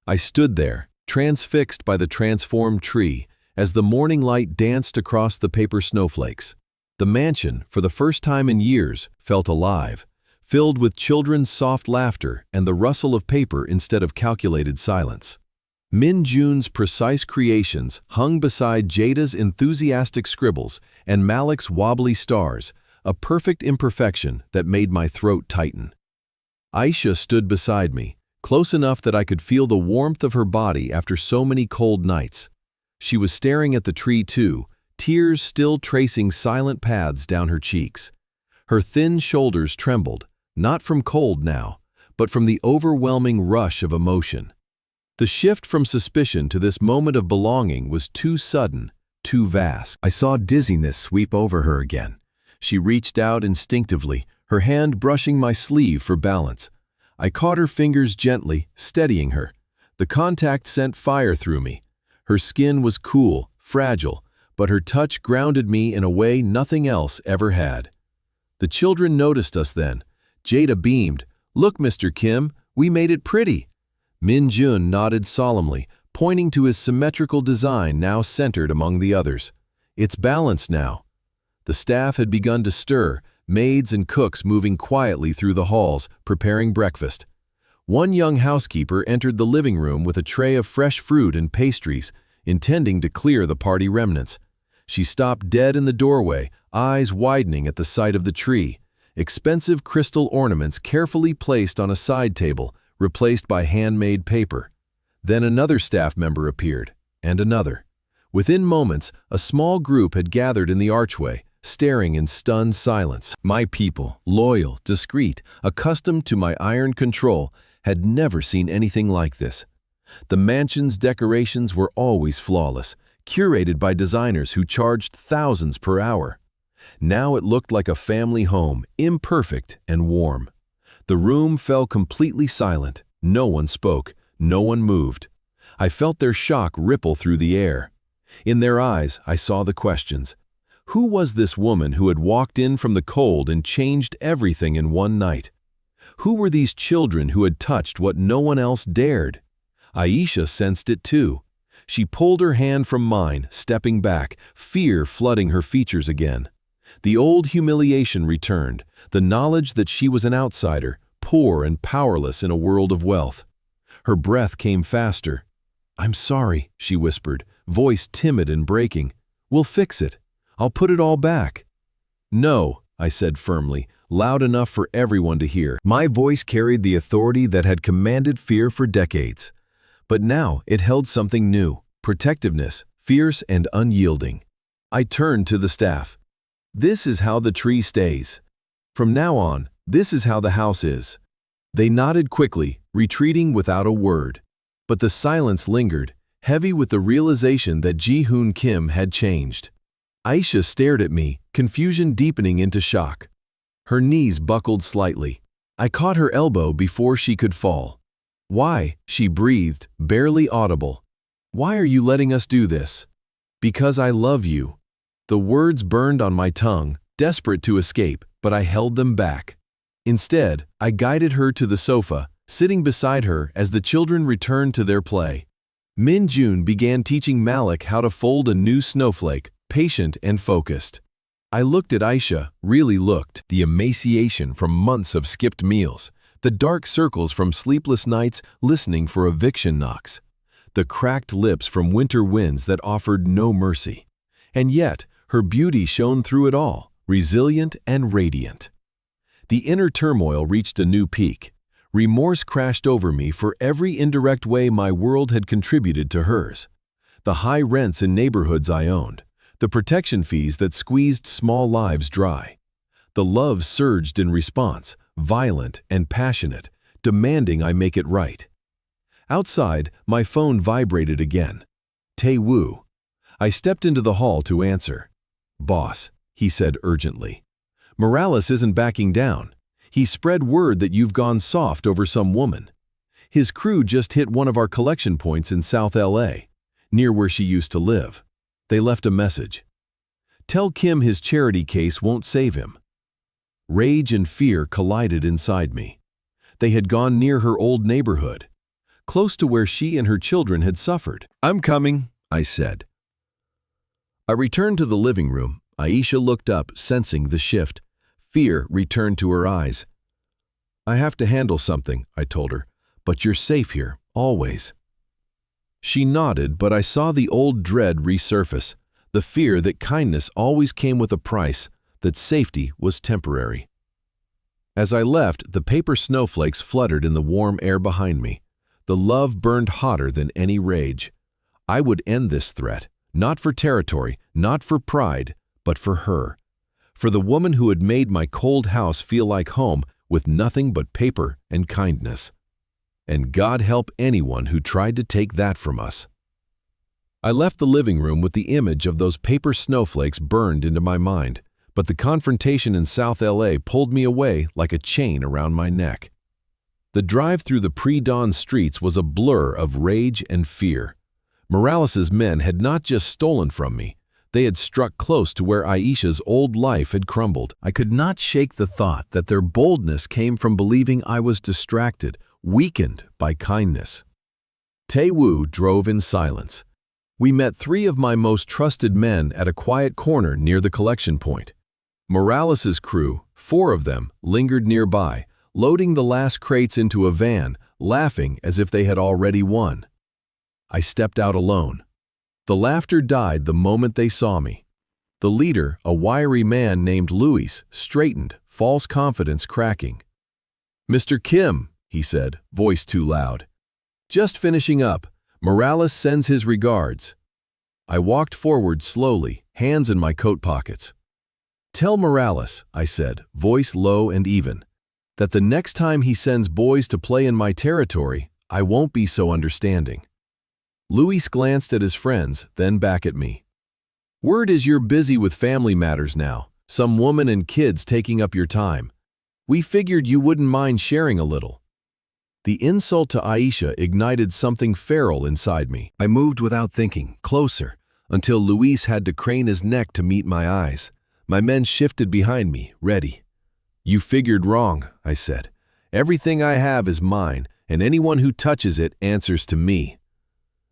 I stood there, transfixed by the transformed tree, as the morning light danced across the paper snowflakes. The mansion, for the first time in years, felt alive, filled with children's soft laughter and the rustle of paper instead of calculated silence. Min Jun's precise creations hung beside Jada's enthusiastic scribbles and Malik's wobbly stars, a perfect imperfection that made my throat tighten. Aisha stood beside me, close enough that I could feel the warmth of her body after so many cold nights. She was staring at the tree too, tears still tracing silent paths down her cheeks. Her thin shoulders trembled, not from cold now, but from the overwhelming rush of emotion. The shift from suspicion to this moment of belonging was too sudden, too vast. I saw dizziness sweep over her again. She reached out instinctively, her hand brushing my sleeve for balance. I caught her fingers gently, steadying her. The contact sent fire through me. Her skin was cool, fragile, but her touch grounded me in a way nothing else ever had. The children noticed us then. Jada beamed. "Look, Mr. Kim, we made it pretty." Min Jun nodded solemnly, pointing to his symmetrical design now centered among the others. "It's balanced now." The staff had begun to stir, maids and cooks moving quietly through the halls, preparing breakfast. One young housekeeper entered the living room with a tray of fresh fruit and pastries, intending to clear the party remnants. She stopped dead in the doorway, eyes widening at the sight of the tree. Expensive crystal ornaments carefully placed on a side table, replaced by handmade paper. Then another staff member appeared, and another. Within moments, a small group had gathered in the archway, staring in stunned silence. My people, loyal, discreet, accustomed to my iron control, had never seen anything like this. The mansion's decorations were always flawless, curated by designers who charged thousands per hour. Now it looked like a family home, imperfect and warm. The room fell completely silent. No one spoke, no one moved. I felt their shock ripple through the air. In their eyes, I saw the questions. Who was this woman who had walked in from the cold and changed everything in one night? Who were these children who had touched what no one else dared? Aisha sensed it too. She pulled her hand from mine, stepping back, fear flooding her features again. The old humiliation returned, the knowledge that she was an outsider, poor and powerless in a world of wealth. Her breath came faster. "I'm sorry," she whispered, voice timid and breaking. "We'll fix it. I'll put it all back." "No," I said firmly, loud enough for everyone to hear. My voice carried the authority that had commanded fear for decades. But now it held something new, protectiveness, fierce and unyielding. I turned to the staff. "This is how the tree stays. From now on, this is how the house is." They nodded quickly, retreating without a word. But the silence lingered, heavy with the realization that Ji-hoon Kim had changed. Aisha stared at me, confusion deepening into shock. Her knees buckled slightly. I caught her elbow before she could fall. "Why?" she breathed, barely audible. "Why are you letting us do this?" "Because I love you." The words burned on my tongue, desperate to escape, but I held them back. Instead, I guided her to the sofa, sitting beside her as the children returned to their play. Min Jun began teaching Malik how to fold a new snowflake, patient and focused. I looked at Aisha, really looked. The emaciation from months of skipped meals, the dark circles from sleepless nights listening for eviction knocks, the cracked lips from winter winds that offered no mercy. And yet, her beauty shone through it all, resilient and radiant. The inner turmoil reached a new peak. Remorse crashed over me for every indirect way my world had contributed to hers. The high rents in neighborhoods I owned, the protection fees that squeezed small lives dry. The love surged in response, violent and passionate, demanding I make it right. Outside, my phone vibrated again. Tae-woo. I stepped into the hall to answer. "Boss," he said urgently. "Morales isn't backing down. He spread word that you've gone soft over some woman. His crew just hit one of our collection points in South LA, near where she used to live. They left a message. Tell Kim his charity case won't save him." Rage and fear collided inside me. They had gone near her old neighborhood, close to where she and her children had suffered. "I'm coming," I said. I returned to the living room. Aisha looked up, sensing the shift. Fear returned to her eyes. I have to handle something, I told her, but you're safe here, always. She nodded, but I saw the old dread resurface, the fear that kindness always came with a price, that safety was temporary. As I left, the paper snowflakes fluttered in the warm air behind me. The love burned hotter than any rage. I would end this threat, not for territory, not for pride, but for her. For the woman who had made my cold house feel like home with nothing but paper and kindness. And God help anyone who tried to take that from us. I left the living room with the image of those paper snowflakes burned into my mind, but the confrontation in South LA pulled me away like a chain around my neck. The drive through the pre-dawn streets was a blur of rage and fear. Morales's men had not just stolen from me, they had struck close to where Aisha's old life had crumbled. I could not shake the thought that their boldness came from believing I was distracted, weakened by kindness. Tae-woo drove in silence. We met 3 of my most trusted men at a quiet corner near the collection point. Morales's crew, 4 of them, lingered nearby, loading the last crates into a van, laughing as if they had already won. I stepped out alone. The laughter died the moment they saw me. The leader, a wiry man named Luis, straightened, false confidence cracking. "Mr. Kim," he said, voice too loud. "Just finishing up. Morales sends his regards." I walked forward slowly, hands in my coat pockets. "Tell Morales," I said, voice low and even, "that the next time he sends boys to play in my territory, I won't be so understanding." Luis glanced at his friends, then back at me. "Word is you're busy with family matters now, some woman and kids taking up your time. We figured you wouldn't mind sharing a little." The insult to Aisha ignited something feral inside me. I moved without thinking, closer, until Luis had to crane his neck to meet my eyes. My men shifted behind me, ready. "You figured wrong," I said. "Everything I have is mine, and anyone who touches it answers to me."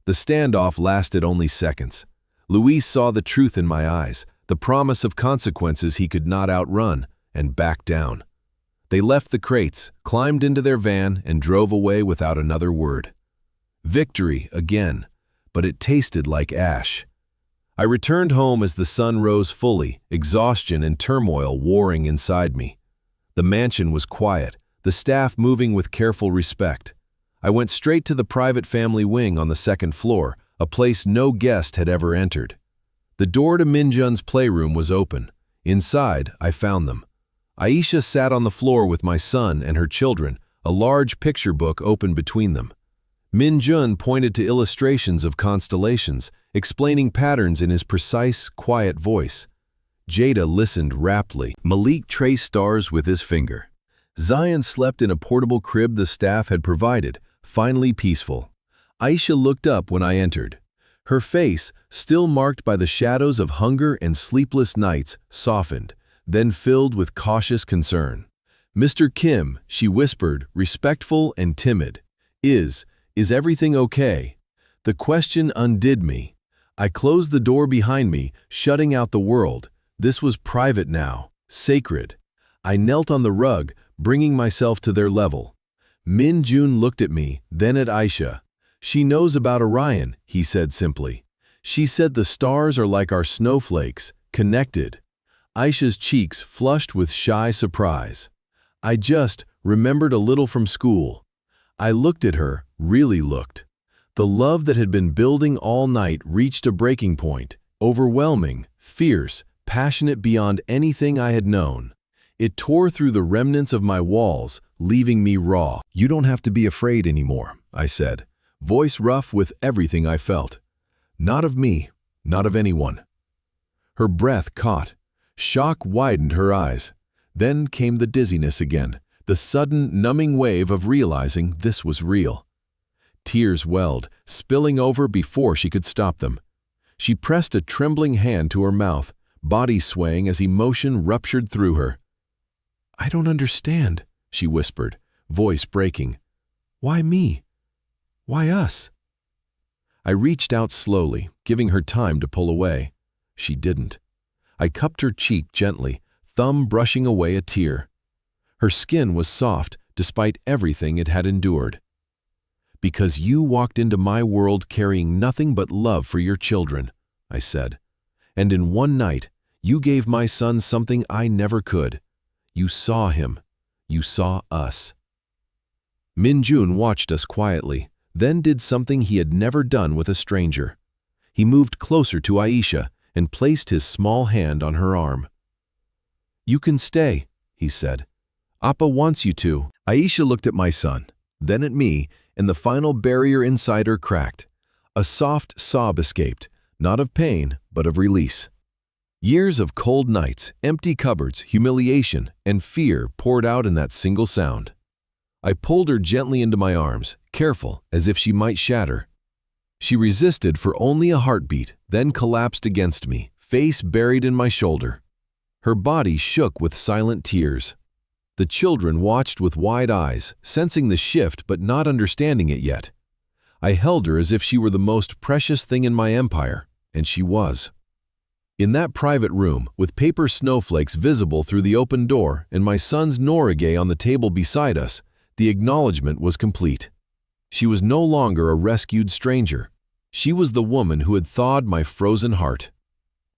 The standoff lasted only seconds. Luis saw the truth in my eyes, the promise of consequences he could not outrun, and backed down. They left the crates, climbed into their van, and drove away without another word. Victory again, but it tasted like ash. I returned home as the sun rose fully, exhaustion and turmoil warring inside me. The mansion was quiet, the staff moving with careful respect. I went straight to the private family wing on the 2nd floor, a place no guest had ever entered. The door to Minjun's playroom was open. Inside, I found them. Aisha sat on the floor with my son and her children, a large picture book open between them. Minjun pointed to illustrations of constellations, explaining patterns in his precise, quiet voice. Jada listened raptly. Malik traced stars with his finger. Zion slept in a portable crib the staff had provided, finally peaceful. Aisha looked up when I entered. Her face, still marked by the shadows of hunger and sleepless nights, softened, then filled with cautious concern. "Mr. Kim," she whispered, respectful and timid. Is everything okay?" The question undid me. I closed the door behind me, shutting out the world. This was private now, sacred. I knelt on the rug, bringing myself to their level. Min Jun looked at me, then at Aisha. "She knows about Orion," he said simply. "She said the stars are like our snowflakes, connected." Aisha's cheeks flushed with shy surprise. "I just remembered a little from school." I looked at her, really looked. The love that had been building all night reached a breaking point, overwhelming, fierce, passionate beyond anything I had known. It tore through the remnants of my walls, leaving me raw. "You don't have to be afraid anymore," I said, voice rough with everything I felt. "Not of me, not of anyone." Her breath caught. Shock widened her eyes. Then came the dizziness again, the sudden, numbing wave of realizing this was real. Tears welled, spilling over before she could stop them. She pressed a trembling hand to her mouth, body swaying as emotion ruptured through her. "I don't understand," she whispered, voice breaking. "Why me? Why us?" I reached out slowly, giving her time to pull away. She didn't. I cupped her cheek gently, thumb brushing away a tear. Her skin was soft, despite everything it had endured. "Because you walked into my world carrying nothing but love for your children," I said. "And in one night, you gave my son something I never could. You saw him. You saw us." Min-jun watched us quietly, then did something he had never done with a stranger. He moved closer to Aisha and placed his small hand on her arm. "You can stay," he said. "Appa wants you to." Aisha looked at my son, then at me, and the final barrier inside her cracked. A soft sob escaped, not of pain, but of release. Years of cold nights, empty cupboards, humiliation, and fear poured out in that single sound. I pulled her gently into my arms, careful, as if she might shatter. She resisted for only a heartbeat, then collapsed against me, face buried in my shoulder. Her body shook with silent tears. The children watched with wide eyes, sensing the shift but not understanding it yet. I held her as if she were the most precious thing in my empire, and she was. In that private room, with paper snowflakes visible through the open door and my son's norage on the table beside us, the acknowledgement was complete. She was no longer a rescued stranger. She was the woman who had thawed my frozen heart.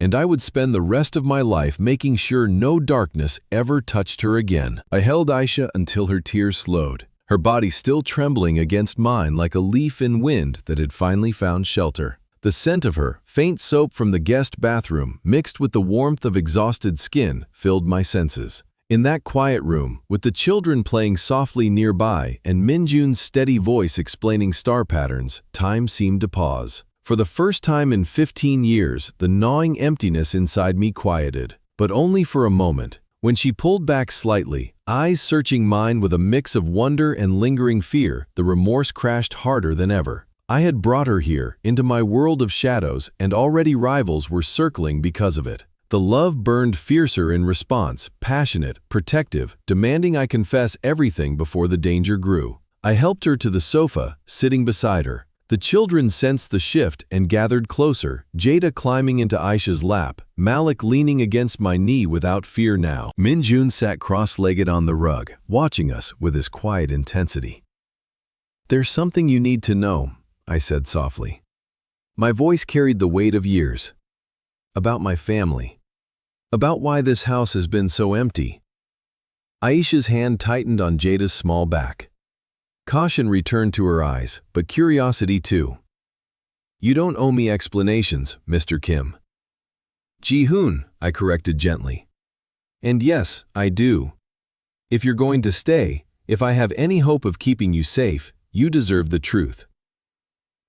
And I would spend the rest of my life making sure no darkness ever touched her again. I held Aisha until her tears slowed, her body still trembling against mine like a leaf in wind that had finally found shelter. The scent of her, faint soap from the guest bathroom, mixed with the warmth of exhausted skin, filled my senses. In that quiet room, with the children playing softly nearby and Min-jun's steady voice explaining star patterns, time seemed to pause. For the first time in 15 years, the gnawing emptiness inside me quieted, but only for a moment. When she pulled back slightly, eyes searching mine with a mix of wonder and lingering fear, the remorse crashed harder than ever. I had brought her here, into my world of shadows, and already rivals were circling because of it. The love burned fiercer in response, passionate, protective, demanding I confess everything before the danger grew. I helped her to the sofa, sitting beside her. The children sensed the shift and gathered closer, Jada climbing into Aisha's lap, Malik leaning against my knee without fear now. Min-jun sat cross-legged on the rug, watching us with his quiet intensity. "There's something you need to know," I said softly. My voice carried the weight of years. "About my family. About why this house has been so empty." Aisha's hand tightened on Jada's small back. Caution returned to her eyes, but curiosity too. "You don't owe me explanations, Mr. Kim." "Ji-hoon," I corrected gently. "And yes, I do. If you're going to stay, if I have any hope of keeping you safe, you deserve the truth."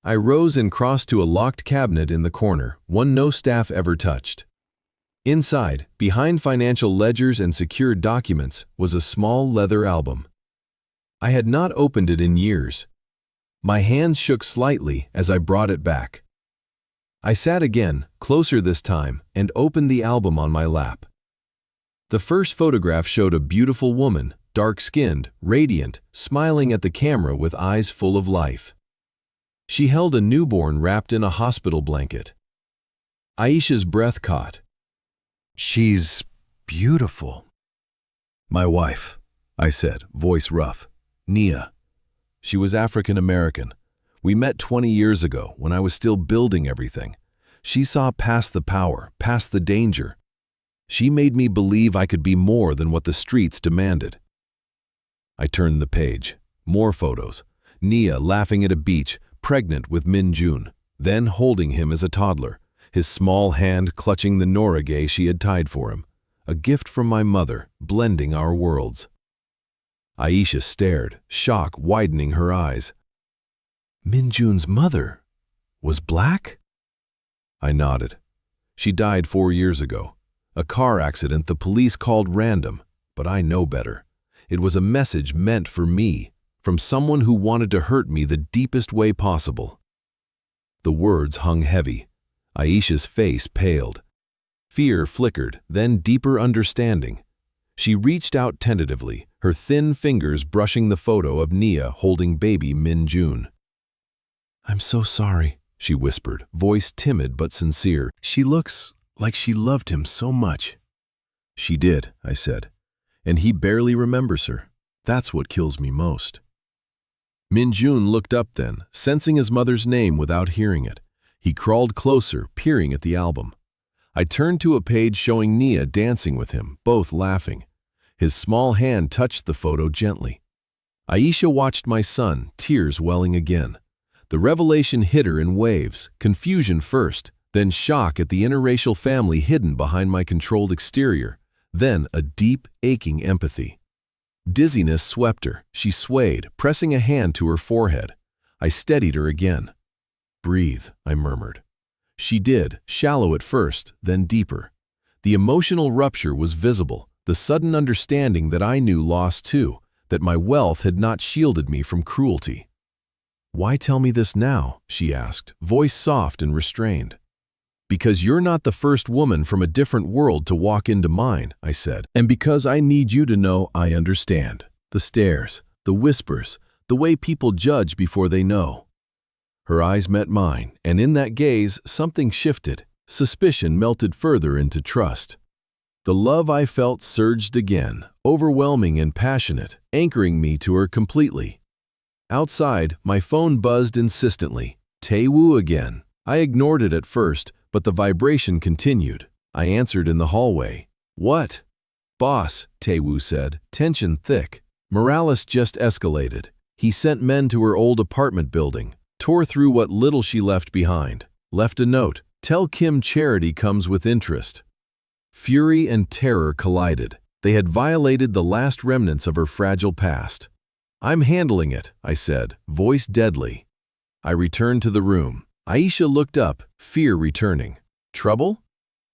I rose and crossed to a locked cabinet in the corner, one no staff ever touched. Inside, behind financial ledgers and secured documents, was a small leather album. I had not opened it in years. My hands shook slightly as I brought it back. I sat again, closer this time, and opened the album on my lap. The first photograph showed a beautiful woman, dark-skinned, radiant, smiling at the camera with eyes full of life. She held a newborn wrapped in a hospital blanket. Aisha's breath caught. "She's beautiful." "My wife," I said, voice rough. "Nia. She was African American. We met 20 years ago when I was still building everything. She saw past the power, past the danger. She made me believe I could be more than what the streets demanded." I turned the page. More photos. Nia laughing at a beach, pregnant with Min-jun, then holding him as a toddler, his small hand clutching the norage she had tied for him. A gift from my mother, blending our worlds. Aisha stared, shock widening her eyes. "Min-jun's mother was black?" I nodded. "She died 4 years ago. A car accident the police called random, but I know better. It was a message meant for me, from someone who wanted to hurt me the deepest way possible." The words hung heavy. Aisha's face paled. Fear flickered, then deeper understanding. She reached out tentatively, her thin fingers brushing the photo of Nia holding baby Min-jun. "I'm so sorry," she whispered, voice timid but sincere. "She looks like she loved him so much." "She did," I said, "and he barely remembers her. That's what kills me most." Min-jun looked up then, sensing his mother's name without hearing it. He crawled closer, peering at the album. I turned to a page showing Nia dancing with him, both laughing. His small hand touched the photo gently. Aisha watched my son, tears welling again. The revelation hit her in waves, confusion first, then shock at the interracial family hidden behind my controlled exterior, then a deep, aching empathy. Dizziness swept her. She swayed, pressing a hand to her forehead. I steadied her again. "Breathe," I murmured. She did, shallow at first, then deeper. The emotional rupture was visible, the sudden understanding that I knew loss too, that my wealth had not shielded me from cruelty. "Why tell me this now?" she asked, voice soft and restrained. "Because you're not the first woman from a different world to walk into mine," I said. "And because I need you to know I understand. The stares, the whispers, the way people judge before they know." Her eyes met mine, and in that gaze something shifted. Suspicion melted further into trust. The love I felt surged again, overwhelming and passionate, anchoring me to her completely. Outside, my phone buzzed insistently. Tae-woo again. I ignored it at first, but the vibration continued. I answered in the hallway. "What?" "Boss," Tae-woo said, tension thick. "Morales just escalated. He sent men to her old apartment building, tore through what little she left behind. Left a note, 'Tell Kim charity comes with interest.'" Fury and terror collided. They had violated the last remnants of her fragile past. "I'm handling it," I said, voice deadly. I returned to the room. Aisha looked up, fear returning. "Trouble?"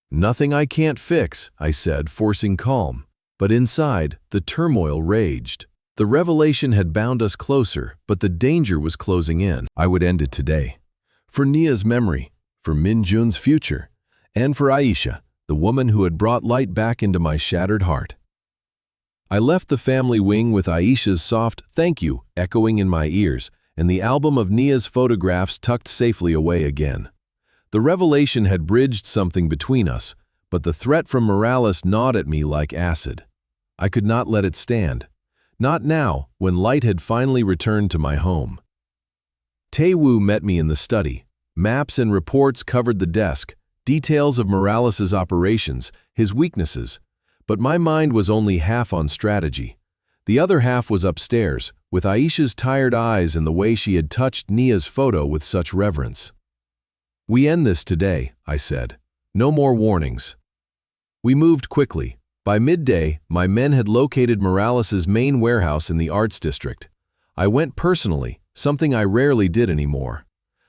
"Nothing I can't fix," I said, forcing calm. But inside, the turmoil raged. The revelation had bound us closer, but the danger was closing in. I would end it today. For Nia's memory, for Min-jun's future, and for Aisha, the woman who had brought light back into my shattered heart. I left the family wing with Aisha's soft "thank you" echoing in my ears, and the album of Nia's photographs tucked safely away again. The revelation had bridged something between us, but the threat from Morales gnawed at me like acid. I could not let it stand. Not now, when light had finally returned to my home. Tae-woo met me in the study. Maps and reports covered the desk, details of Morales's operations, his weaknesses. But my mind was only half on strategy. The other half was upstairs, with Aisha's tired eyes and the way she had touched Nia's photo with such reverence. "We end this today," I said. "No more warnings." We moved quickly. By midday, my men had located Morales's main warehouse in the arts district. I went personally, something I rarely did anymore.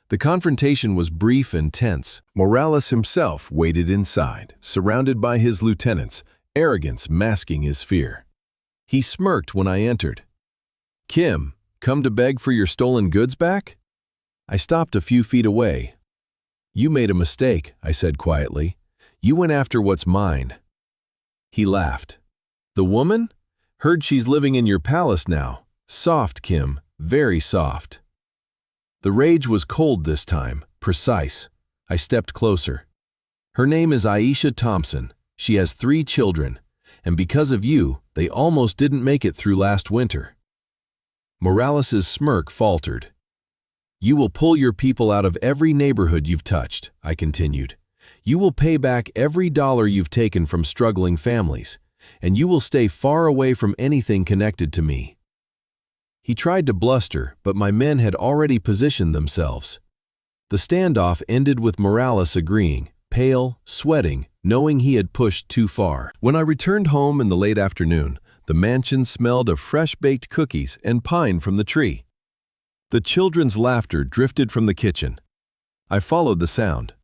The confrontation was brief and tense. Morales himself waited inside, surrounded by his lieutenants, arrogance masking his fear. He smirked when I entered. "Kim, come to beg for your stolen goods back?" I stopped a few feet away. "You made a mistake," I said quietly. "You went after what's mine." He laughed. "The woman? Heard she's living in your palace now. Soft, Kim, very soft." The rage was cold this time, precise. I stepped closer. "Her name is Aisha Thompson. She has 3 children, and because of you, they almost didn't make it through last winter." Morales's smirk faltered. "You will pull your people out of every neighborhood you've touched," I continued. "You will pay back every dollar you've taken from struggling families, and you will stay far away from anything connected to me." He tried to bluster, but my men had already positioned themselves. The standoff ended with Morales agreeing, pale, sweating, knowing he had pushed too far. When I returned home in the late afternoon, the mansion smelled of fresh-baked cookies and pine from the tree. The children's laughter drifted from the kitchen. I followed the sound.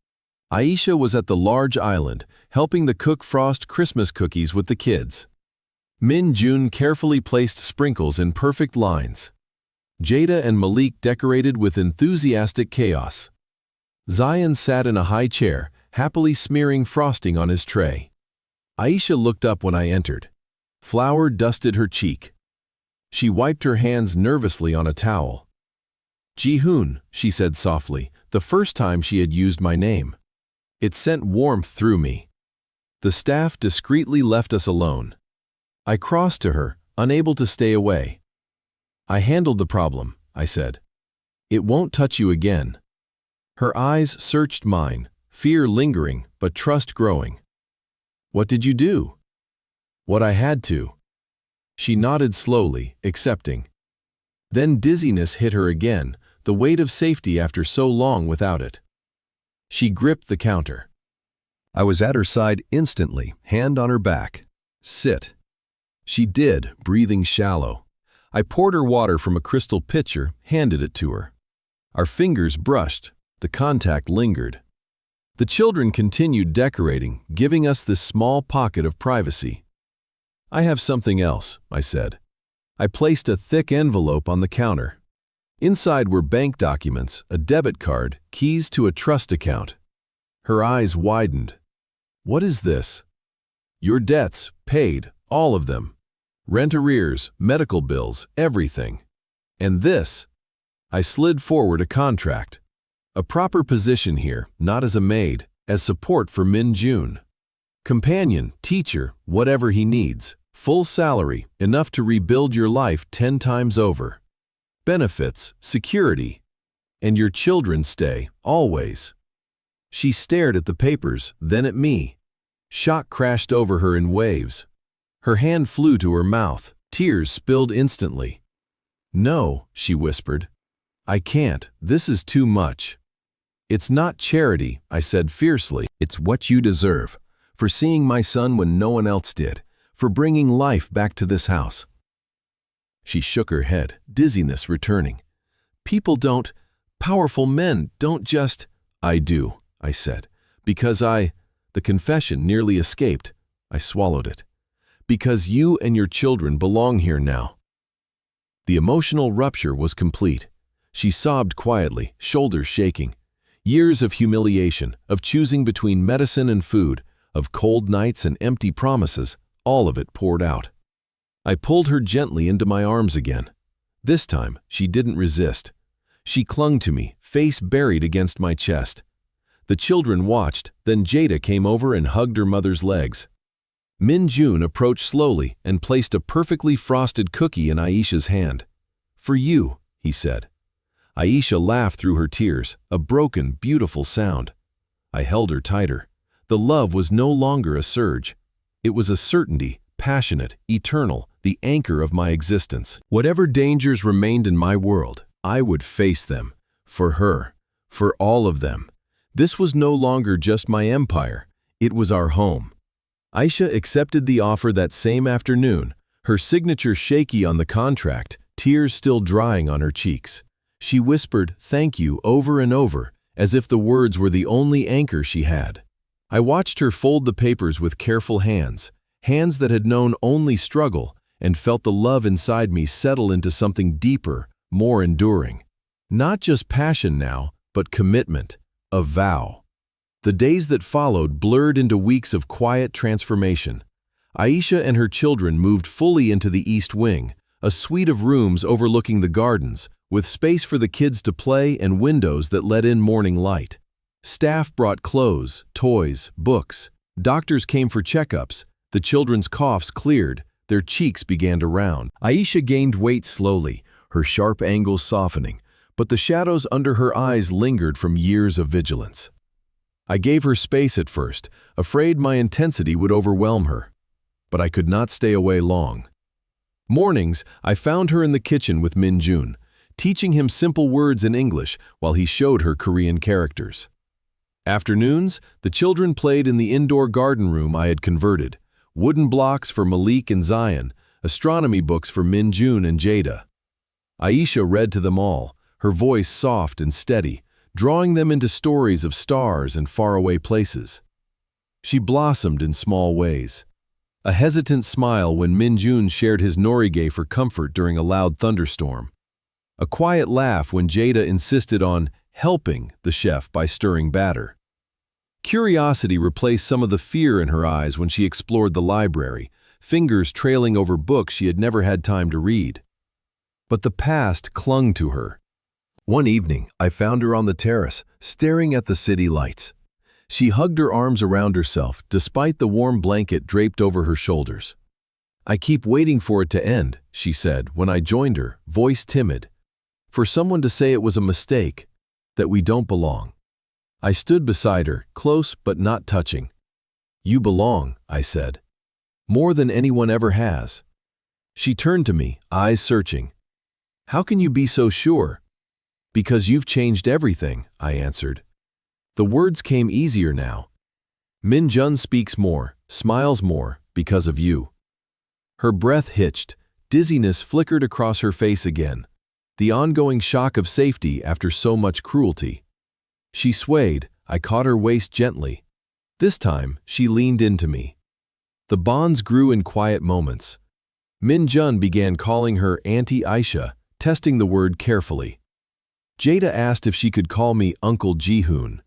Aisha was at the large island, helping the cook frost Christmas cookies with the kids. Min-jun carefully placed sprinkles in perfect lines. Jada and Malik decorated with enthusiastic chaos. Zion sat in a high chair, happily smearing frosting on his tray. Aisha looked up when I entered. Flour dusted her cheek. She wiped her hands nervously on a towel. "Ji-hoon," she said softly, the first time she had used my name. It sent warmth through me. The staff discreetly left us alone. I crossed to her, unable to stay away. "I handled the problem," I said. "It won't touch you again." Her eyes searched mine, fear lingering but trust growing. "What did you do?" "What I had to." She nodded slowly, accepting. Then dizziness hit her again, the weight of safety after so long without it. She gripped the counter. I was at her side instantly, hand on her back. "Sit." She did, breathing shallow. I poured her water from a crystal pitcher, handed it to her. Our fingers brushed. The contact lingered. The children continued decorating, giving us this small pocket of privacy. "I have something else," I said. I placed a thick envelope on the counter. Inside were bank documents, a debit card, keys to a trust account. Her eyes widened. "What is this?" "Your debts, paid, all of them. Rent arrears, medical bills, everything. And this." I slid forward a contract. "A proper position here, not as a maid, as support for Min-jun. Companion, teacher, whatever he needs. Full salary, enough to rebuild your life 10 times over. Benefits, security. And your children stay, always." She stared at the papers, then at me. Shock crashed over her in waves. Her hand flew to her mouth, tears spilled instantly. "No," she whispered. "I can't, this is too much." "It's not charity," I said fiercely. "It's what you deserve, for seeing my son when no one else did, for bringing life back to this house." She shook her head, dizziness returning. Powerful men don't just—" "I do," I said, "because the confession nearly escaped." I swallowed it. "Because you and your children belong here now." The emotional rupture was complete. She sobbed quietly, shoulders shaking. Years of humiliation, of choosing between medicine and food, of cold nights and empty promises, all of it poured out. I pulled her gently into my arms again. This time, she didn't resist. She clung to me, face buried against my chest. The children watched, then Jada came over and hugged her mother's legs. Min-jun approached slowly and placed a perfectly frosted cookie in Aisha's hand. "For you," he said. Aisha laughed through her tears, a broken, beautiful sound. I held her tighter. The love was no longer a surge. It was a certainty, passionate, eternal, the anchor of my existence. Whatever dangers remained in my world, I would face them. For her. For all of them. This was no longer just my empire. It was our home. Aisha accepted the offer that same afternoon, her signature shaky on the contract, tears still drying on her cheeks. She whispered, "Thank you," over and over, as if the words were the only anchor she had. I watched her fold the papers with careful hands, hands that had known only struggle, and felt the love inside me settle into something deeper, more enduring. Not just passion now, but commitment, a vow. The days that followed blurred into weeks of quiet transformation. Aisha and her children moved fully into the East Wing, a suite of rooms overlooking the gardens, with space for the kids to play and windows that let in morning light. Staff brought clothes, toys, books. Doctors came for checkups. The children's coughs cleared. Their cheeks began to round. Aisha gained weight slowly, her sharp angles softening, but the shadows under her eyes lingered from years of vigilance. I gave her space at first, afraid my intensity would overwhelm her. But I could not stay away long. Mornings, I found her in the kitchen with Min-jun, teaching him simple words in English while he showed her Korean characters. Afternoons, the children played in the indoor garden room I had converted, wooden blocks for Malik and Zion, astronomy books for Min-jun and Jada. Aisha read to them all, her voice soft and steady, drawing them into stories of stars and faraway places. She blossomed in small ways. A hesitant smile when Min-jun shared his norige for comfort during a loud thunderstorm. A quiet laugh when Jada insisted on helping the chef by stirring batter. Curiosity replaced some of the fear in her eyes when she explored the library, fingers trailing over books she had never had time to read. But the past clung to her. One evening, I found her on the terrace, staring at the city lights. She hugged her arms around herself, despite the warm blanket draped over her shoulders. I keep waiting for it to end, she said when I joined her, voice timid. For someone to say it was a mistake, that we don't belong. I stood beside her, close but not touching. You belong, I said. More than anyone ever has. She turned to me, eyes searching. How can you be so sure? Because you've changed everything, I answered. The words came easier now. Min-jun speaks more, smiles more, because of you. Her breath hitched, dizziness flickered across her face again. The ongoing shock of safety after so much cruelty. She swayed, I caught her waist gently. This time, she leaned into me. The bonds grew in quiet moments. Min-jun began calling her Auntie Aisha, testing the word carefully. Jada asked if she could call me Uncle Ji-hoon.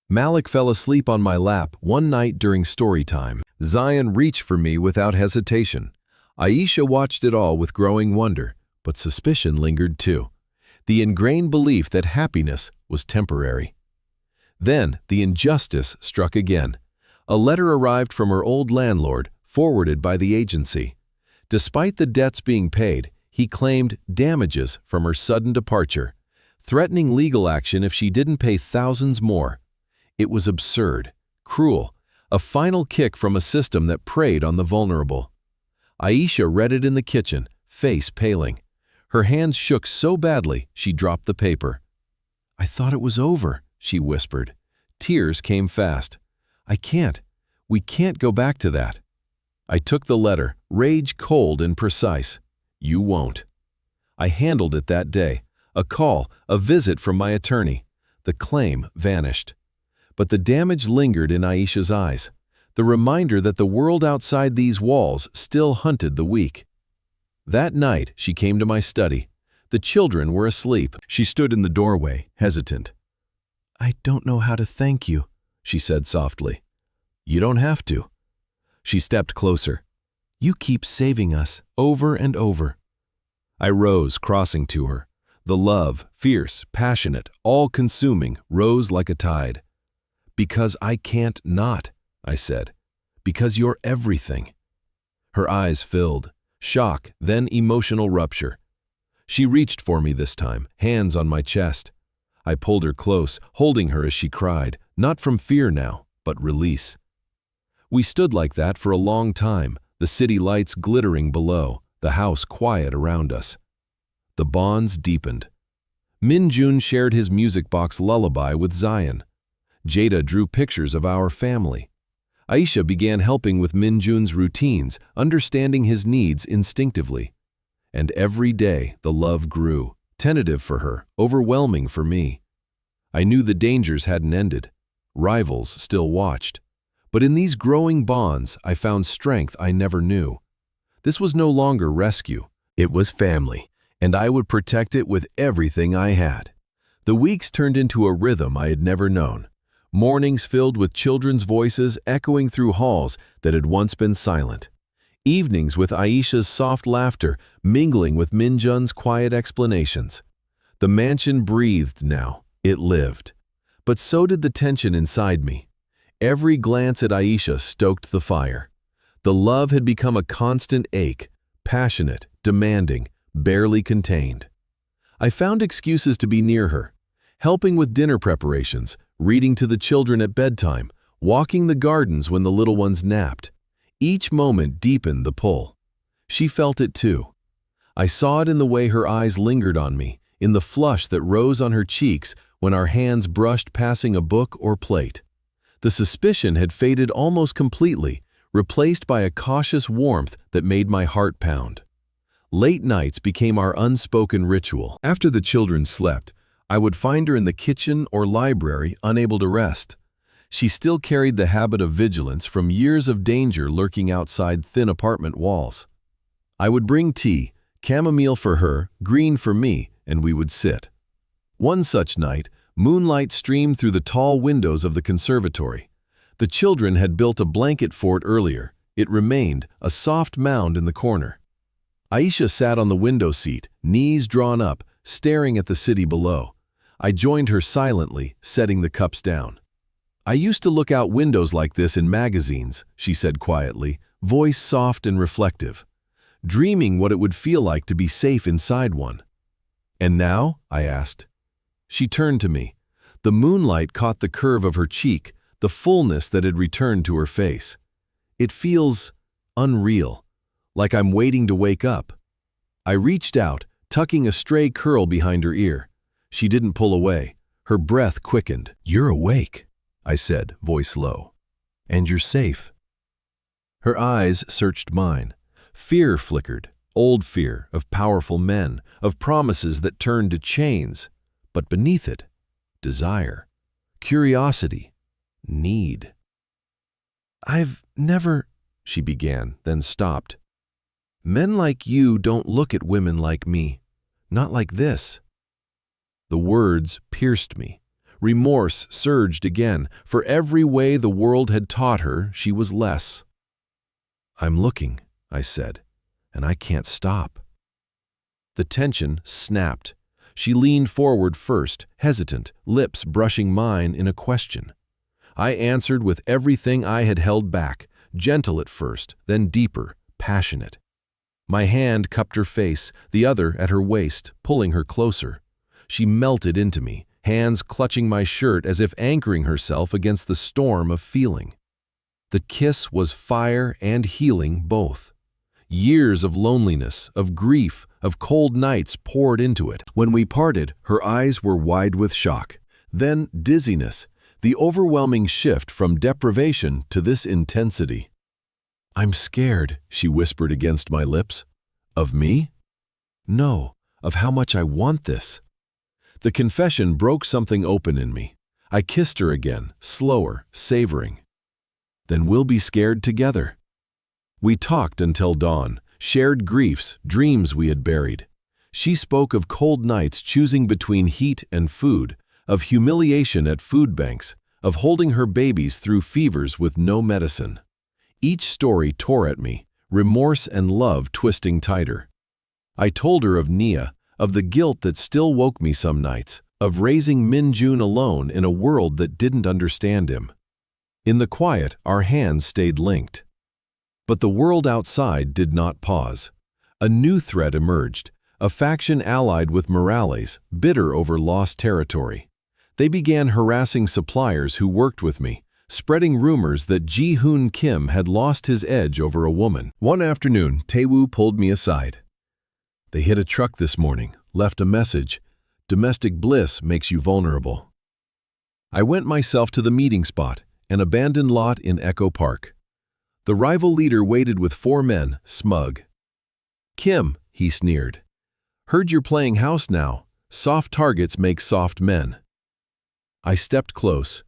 Malik fell asleep on my lap one night during story time. Zion reached for me without hesitation. Aisha watched it all with growing wonder, but suspicion lingered too. The ingrained belief that happiness was temporary. Then the injustice struck again. A letter arrived from her old landlord, forwarded by the agency. Despite the debts being paid, he claimed damages from her sudden departure, threatening legal action if she didn't pay thousands more. It was absurd, cruel, a final kick from a system that preyed on the vulnerable. Aisha read it in the kitchen, face paling. Her hands shook so badly she dropped the paper. I thought it was over, she whispered. Tears came fast. We can't go back to that. I took the letter, rage cold and precise. You won't. I handled it that day. A call, a visit from my attorney. The claim vanished. But the damage lingered in Aisha's eyes. The reminder that the world outside these walls still hunted the weak. That night, she came to my study. The children were asleep. She stood in the doorway, hesitant. I don't know how to thank you, she said softly. You don't have to. She stepped closer. You keep saving us, over and over. I rose, crossing to her. The love, fierce, passionate, all-consuming, rose like a tide. Because I can't not, I said. Because you're everything. Her eyes filled. Shock, then emotional rupture. She reached for me this time, hands on my chest. I pulled her close, holding her as she cried, not from fear now, but release. We stood like that for a long time, the city lights glittering below, the house quiet around us. The bonds deepened. Min-jun shared his music box lullaby with Zion. Jada drew pictures of our family. Aisha began helping with Min-jun's routines, understanding his needs instinctively. And every day the love grew, tentative for her, overwhelming for me. I knew the dangers hadn't ended. Rivals still watched. But in these growing bonds, I found strength I never knew. This was no longer rescue. It was family, and I would protect it with everything I had. The weeks turned into a rhythm I had never known. Mornings filled with children's voices echoing through halls that had once been silent. Evenings with Aisha's soft laughter mingling with Min-jun's quiet explanations. The mansion breathed now. It lived. But so did the tension inside me. Every glance at Aisha stoked the fire. The love had become a constant ache, passionate, demanding, barely contained. I found excuses to be near her, helping with dinner preparations, reading to the children at bedtime, walking the gardens when the little ones napped. Each moment deepened the pull. She felt it too. I saw it in the way her eyes lingered on me, in the flush that rose on her cheeks when our hands brushed passing a book or plate. The suspicion had faded almost completely, replaced by a cautious warmth that made my heart pound. Late nights became our unspoken ritual. After the children slept, I would find her in the kitchen or library, unable to rest. She still carried the habit of vigilance from years of danger lurking outside thin apartment walls. I would bring tea, chamomile for her, green for me, and we would sit. One such night, moonlight streamed through the tall windows of the conservatory. The children had built a blanket fort earlier. It remained, a soft mound in the corner. Aisha sat on the window seat, knees drawn up, staring at the city below. I joined her silently, setting the cups down. I used to look out windows like this in magazines, she said quietly, voice soft and reflective, dreaming what it would feel like to be safe inside one. "And now?" I asked. She turned to me. The moonlight caught the curve of her cheek, the fullness that had returned to her face. "It feels unreal, like I'm waiting to wake up." I reached out, tucking a stray curl behind her ear. She didn't pull away. Her breath quickened. "You're awake," I said, voice low. "And you're safe." Her eyes searched mine. Fear flickered, old fear of powerful men, of promises that turned to chains. But beneath it, desire, curiosity, need. "I've never," she began, then stopped. "Men like you don't look at women like me. Not like this." The words pierced me. Remorse surged again. For every way the world had taught her, she was less. "I'm looking," I said, "and I can't stop." The tension snapped. She leaned forward first, hesitant, lips brushing mine in a question. I answered with everything I had held back, gentle at first, then deeper, passionate. My hand cupped her face, the other at her waist, pulling her closer. She melted into me, hands clutching my shirt as if anchoring herself against the storm of feeling. The kiss was fire and healing both. Years of loneliness, of grief, of cold nights poured into it. When we parted, her eyes were wide with shock. Then dizziness, the overwhelming shift from deprivation to this intensity. "I'm scared," she whispered against my lips. "Of me?" "No, of how much I want this." The confession broke something open in me. I kissed her again, slower, savoring. "Then we'll be scared together." We talked until dawn, shared griefs, dreams we had buried. She spoke of cold nights choosing between heat and food, of humiliation at food banks, of holding her babies through fevers with no medicine. Each story tore at me, remorse and love twisting tighter. I told her of Nia, of the guilt that still woke me some nights, of raising Min-jun alone in a world that didn't understand him. In the quiet, our hands stayed linked. But the world outside did not pause. A new threat emerged, a faction allied with Morales, bitter over lost territory. They began harassing suppliers who worked with me, spreading rumors that Ji-hoon Kim had lost his edge over a woman. One afternoon, Taewoo pulled me aside. "They hit a truck this morning, left a message. Domestic bliss makes you vulnerable." I went myself to the meeting spot, an abandoned lot in Echo Park. The rival leader waited with 4 men, smug. "Kim," he sneered. "Heard you're playing house now. Soft targets make soft men." I stepped close.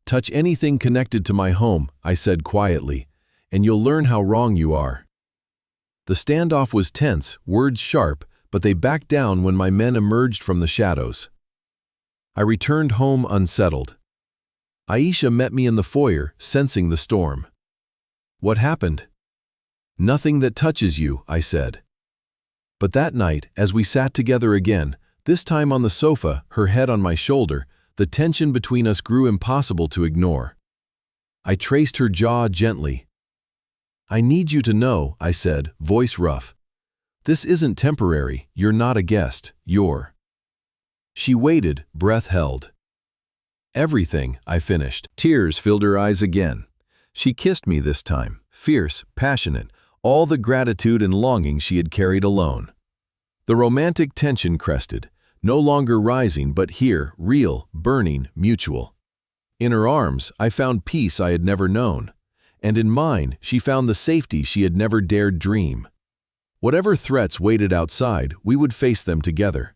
"Touch anything connected to my home," I said quietly, "and you'll learn how wrong you are." The standoff was tense, words sharp, but they backed down when my men emerged from the shadows. I returned home unsettled. Aisha met me in the foyer, sensing the storm. "What happened?" "Nothing that touches you," I said. But that night, as we sat together again, this time on the sofa, her head on my shoulder, the tension between us grew impossible to ignore. I traced her jaw gently. "I need you to know," I said, voice rough. "This isn't temporary. You're not a guest. You're." She waited, breath held. "Everything," I finished. Tears filled her eyes again. She kissed me this time, fierce, passionate, all the gratitude and longing she had carried alone. The romantic tension crested, no longer rising but here, real, burning, mutual. In her arms, I found peace I had never known, and in mine, she found the safety she had never dared dream. Whatever threats waited outside, we would face them together.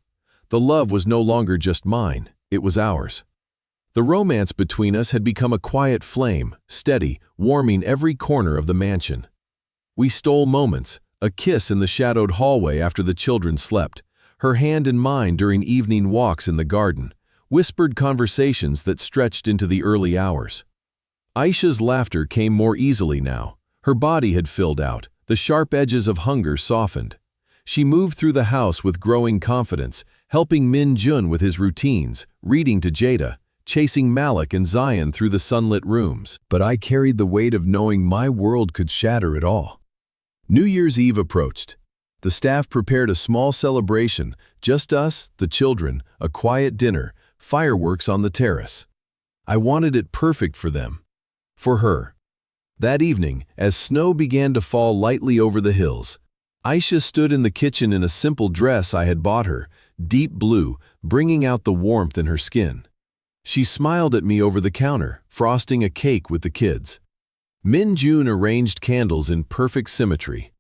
The love was no longer just mine, it was ours. The romance between us had become a quiet flame, steady, warming every corner of the mansion. We stole moments, a kiss in the shadowed hallway after the children slept, her hand in mine during evening walks in the garden, whispered conversations that stretched into the early hours. Aisha's laughter came more easily now. Her body had filled out, the sharp edges of hunger softened. She moved through the house with growing confidence, helping Min-jun with his routines, reading to Jada, chasing Malik and Zion through the sunlit rooms. But I carried the weight of knowing my world could shatter it all. New Year's Eve approached. The staff prepared a small celebration, just us, the children, a quiet dinner, fireworks on the terrace. I wanted it perfect for them. For her. That evening, as snow began to fall lightly over the hills, Aisha stood in the kitchen in a simple dress I had bought her, deep blue, bringing out the warmth in her skin. She smiled at me over the counter, frosting a cake with the kids. Min-jun arranged candles in perfect symmetry.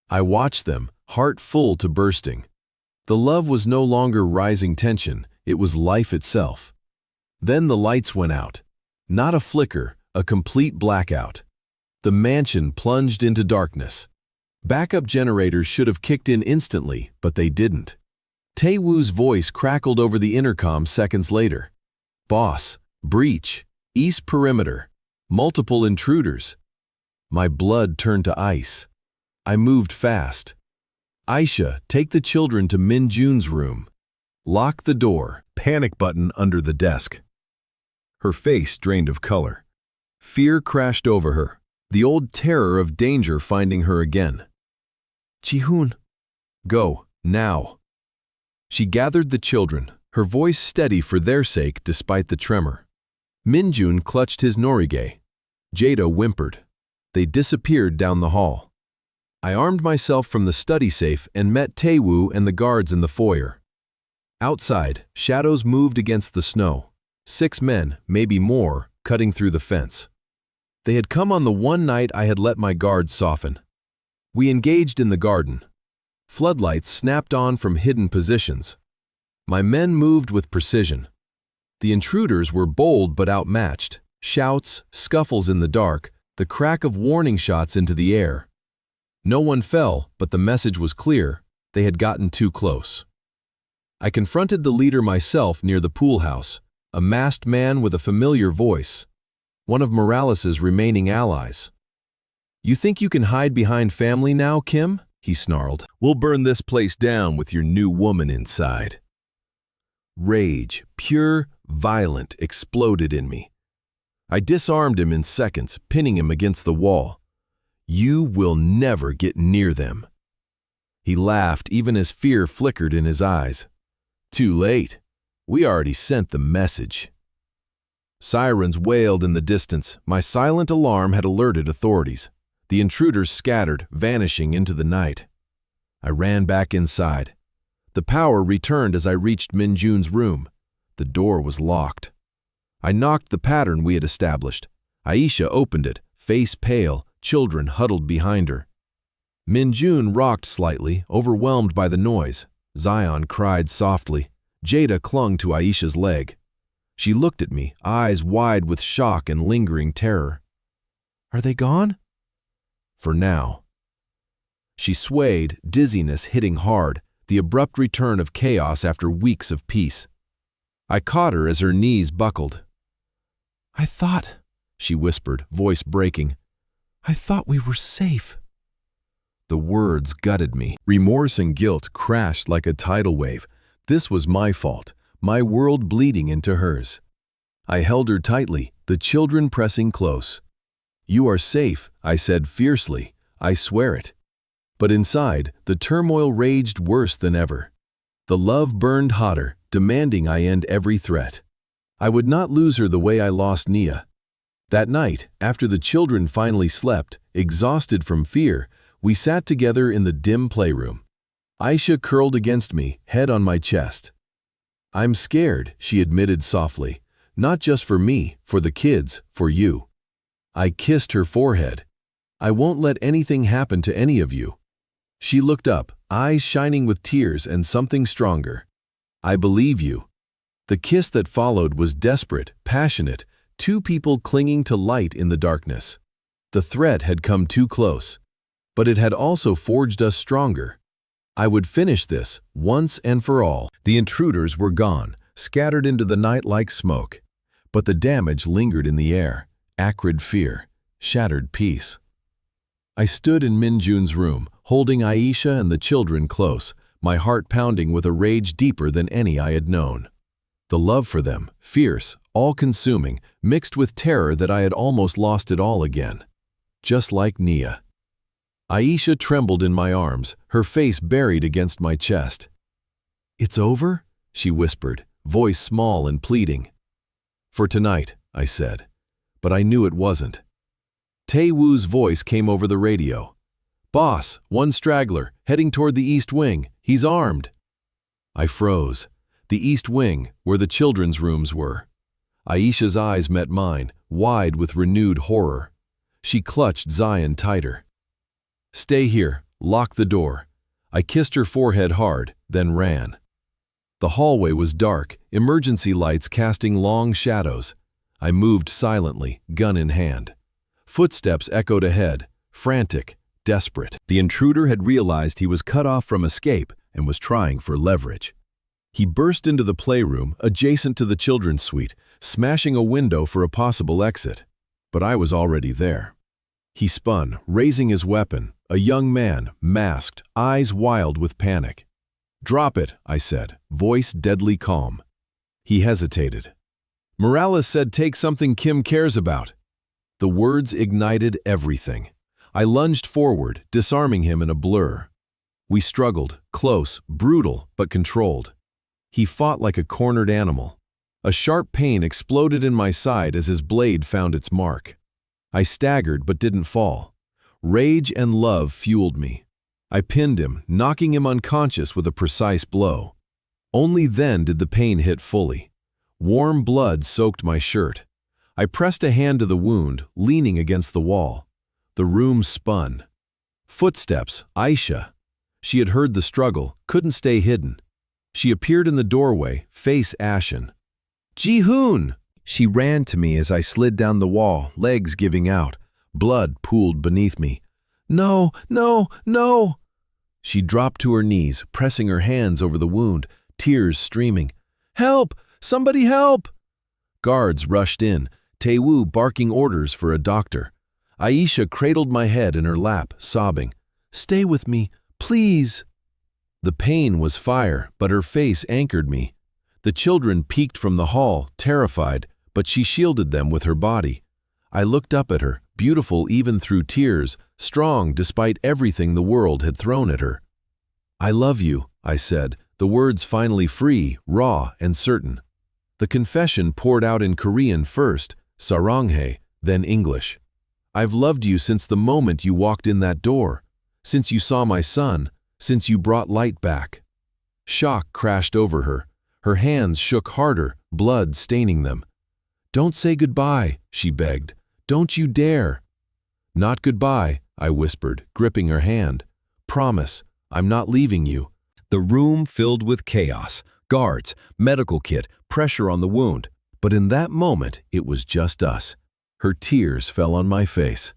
I watched them, heart full to bursting. The love was no longer rising tension, it was life itself. Then the lights went out. Not a flicker, a complete blackout. The mansion plunged into darkness. Backup generators should have kicked in instantly, but they didn't. Tae-woo's voice crackled over the intercom seconds later. "Boss, breach, east perimeter, multiple intruders." My blood turned to ice. I moved fast. "Aisha, take the children to Min-jun's room. Lock the door." Panic button under the desk. Her face drained of color. Fear crashed over her, the old terror of danger finding her again. "Ji-hoon, go, now." She gathered the children, her voice steady for their sake despite the tremor. Min-jun clutched his norige. Jada whimpered. They disappeared down the hall. I armed myself from the study safe and met Tae-woo and the guards in the foyer. Outside, shadows moved against the snow. 6 men, maybe more, cutting through the fence. They had come on the one night I had let my guards soften. We engaged in the garden. Floodlights snapped on from hidden positions. My men moved with precision. The intruders were bold but outmatched. Shouts, scuffles in the dark, the crack of warning shots into the air. No one fell, but the message was clear. They had gotten too close. I confronted the leader myself near the pool house, a masked man with a familiar voice, one of Morales's remaining allies. "You think you can hide behind family now, Kim?" he snarled. "We'll burn this place down with your new woman inside." Rage, pure, violent, exploded in me. I disarmed him in seconds, pinning him against the wall. "You will never get near them." He laughed even as fear flickered in his eyes. "Too late. We already sent the message." Sirens wailed in the distance. My silent alarm had alerted authorities. The intruders scattered, vanishing into the night. I ran back inside. The power returned as I reached Min-jun's room. The door was locked. I knocked the pattern we had established. Aisha opened it, face pale, children huddled behind her. Min-jun rocked slightly, overwhelmed by the noise. Zion cried softly. Jada clung to Aisha's leg. She looked at me, eyes wide with shock and lingering terror. "Are they gone?" "For now." She swayed, dizziness hitting hard, the abrupt return of chaos after weeks of peace. I caught her as her knees buckled. "I thought," she whispered, voice breaking, "I thought we were safe." The words gutted me. Remorse and guilt crashed like a tidal wave. This was my fault, my world bleeding into hers. I held her tightly, the children pressing close. "You are safe," I said fiercely. "I swear it." But inside, the turmoil raged worse than ever. The love burned hotter, demanding I end every threat. I would not lose her the way I lost Nia. That night, after the children finally slept, exhausted from fear, we sat together in the dim playroom. Aisha curled against me, head on my chest. "I'm scared," she admitted softly. "Not just for me, for the kids, for you." I kissed her forehead. "I won't let anything happen to any of you." She looked up, eyes shining with tears and something stronger. "I believe you." The kiss that followed was desperate, passionate, two people clinging to light in the darkness. The threat had come too close, but it had also forged us stronger. I would finish this, once and for all. The intruders were gone, scattered into the night like smoke. But the damage lingered in the air, acrid fear, shattered peace. I stood in Min-jun's room, holding Aisha and the children close, my heart pounding with a rage deeper than any I had known. The love for them, fierce, all-consuming, mixed with terror that I had almost lost it all again. Just like Nia. Aisha trembled in my arms, her face buried against my chest. "It's over?" she whispered, voice small and pleading. "For tonight," I said, but I knew it wasn't. Tae-woo's voice came over the radio. "Boss, one straggler, heading toward the East Wing. He's armed." I froze. The East Wing, where the children's rooms were. Aisha's eyes met mine, wide with renewed horror. She clutched Zion tighter. "Stay here. Lock the door." I kissed her forehead hard, then ran. The hallway was dark, emergency lights casting long shadows. I moved silently, gun in hand. Footsteps echoed ahead, frantic, desperate. The intruder had realized he was cut off from escape and was trying for leverage. He burst into the playroom, adjacent to the children's suite, smashing a window for a possible exit. But I was already there. He spun, raising his weapon, a young man, masked, eyes wild with panic. "Drop it," I said, voice deadly calm. He hesitated. "Morales said take something Kim cares about." The words ignited everything. I lunged forward, disarming him in a blur. We struggled, close, brutal, but controlled. He fought like a cornered animal. A sharp pain exploded in my side as his blade found its mark. I staggered but didn't fall. Rage and love fueled me. I pinned him, knocking him unconscious with a precise blow. Only then did the pain hit fully. Warm blood soaked my shirt. I pressed a hand to the wound, leaning against the wall. The room spun. Footsteps, Aisha. She had heard the struggle, couldn't stay hidden. She appeared in the doorway, face ashen. "Ji-hoon!" She ran to me as I slid down the wall, legs giving out. Blood pooled beneath me. "No, no, no!" She dropped to her knees, pressing her hands over the wound, tears streaming. "Help! Somebody help!" Guards rushed in, Tae-woo barking orders for a doctor. Aisha cradled my head in her lap, sobbing. "Stay with me, please." The pain was fire, but her face anchored me. The children peeked from the hall, terrified, but she shielded them with her body. I looked up at her, beautiful even through tears, strong despite everything the world had thrown at her. "I love you," I said, the words finally free, raw, and certain. The confession poured out in Korean first, saranghae, then English. "I've loved you since the moment you walked in that door, since you saw my son, since you brought light back." Shock crashed over her. Her hands shook harder, blood staining them. "Don't say goodbye," she begged. "Don't you dare." "Not goodbye," I whispered, gripping her hand. "Promise, I'm not leaving you." The room filled with chaos, guards, medical kit, pressure on the wound. But in that moment, it was just us. Her tears fell on my face.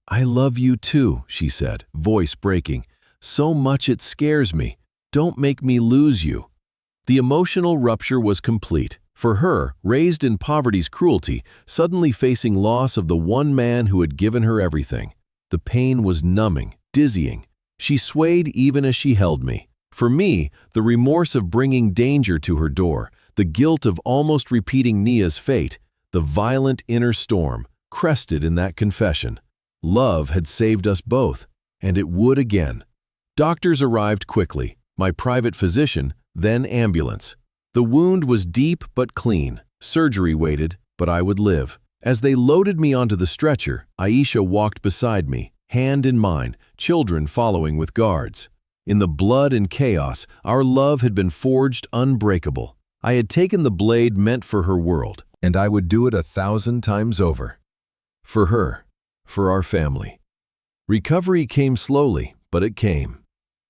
"I love you too," she said, voice breaking. "So much it scares me. Don't make me lose you." The emotional rupture was complete. For her, raised in poverty's cruelty, suddenly facing loss of the one man who had given her everything. The pain was numbing, dizzying. She swayed even as she held me. For me, the remorse of bringing danger to her door, the guilt of almost repeating Nia's fate, the violent inner storm, crested in that confession. Love had saved us both, and it would again. Doctors arrived quickly, my private physician, then ambulance. The wound was deep but clean. Surgery waited, but I would live. As they loaded me onto the stretcher, Aisha walked beside me, hand in mine, children following with guards. In the blood and chaos, our love had been forged unbreakable. I had taken the blade meant for her world, and I would do it 1,000 times over. For her, for our family. Recovery came slowly, but it came.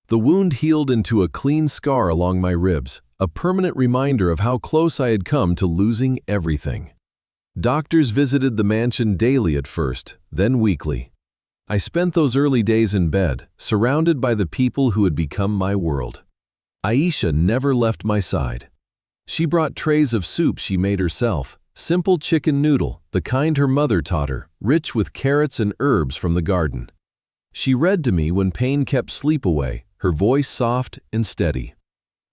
The wound healed into a clean scar along my ribs, a permanent reminder of how close I had come to losing everything. Doctors visited the mansion daily at first, then weekly. I spent those early days in bed, surrounded by the people who had become my world. Aisha never left my side. She brought trays of soup she made herself, simple chicken noodle, the kind her mother taught her, rich with carrots and herbs from the garden. She read to me when pain kept sleep away, her voice soft and steady.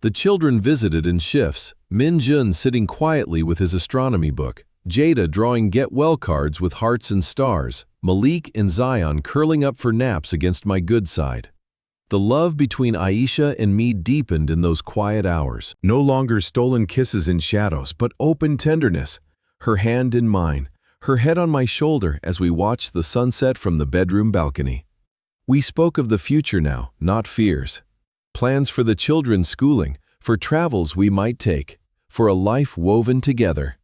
The children visited in shifts, Min-jun sitting quietly with his astronomy book, Jada drawing get-well cards with hearts and stars, Malik and Zion curling up for naps against my good side. The love between Aisha and me deepened in those quiet hours. No longer stolen kisses in shadows, but open tenderness. Her hand in mine, her head on my shoulder as we watched the sunset from the bedroom balcony. We spoke of the future now, not fears. Plans for the children's schooling, for travels we might take, for a life woven together.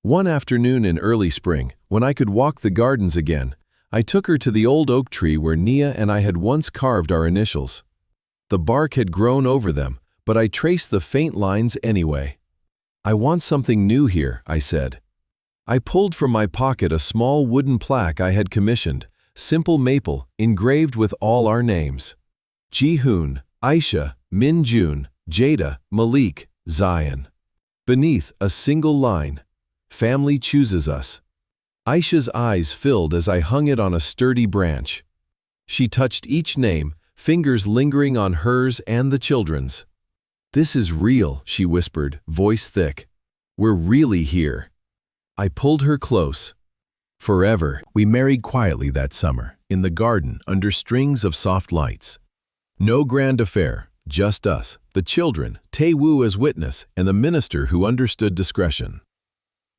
One afternoon in early spring, when I could walk the gardens again, I took her to the old oak tree where Nia and I had once carved our initials. The bark had grown over them, but I traced the faint lines anyway. "I want something new here," I said. I pulled from my pocket a small wooden plaque I had commissioned, simple maple, engraved with all our names. Ji-hoon, Aisha, Min-jun, Jada, Malik, Zion. Beneath, a single line, "Family chooses us." Aisha's eyes filled as I hung it on a sturdy branch. She touched each name, fingers lingering on hers and the children's. "This is real," she whispered, voice thick. "We're really here." I pulled her close. Forever, we married quietly that summer, in the garden under strings of soft lights. No grand affair, just us, the children, Tae-woo as witness, and the minister who understood discretion.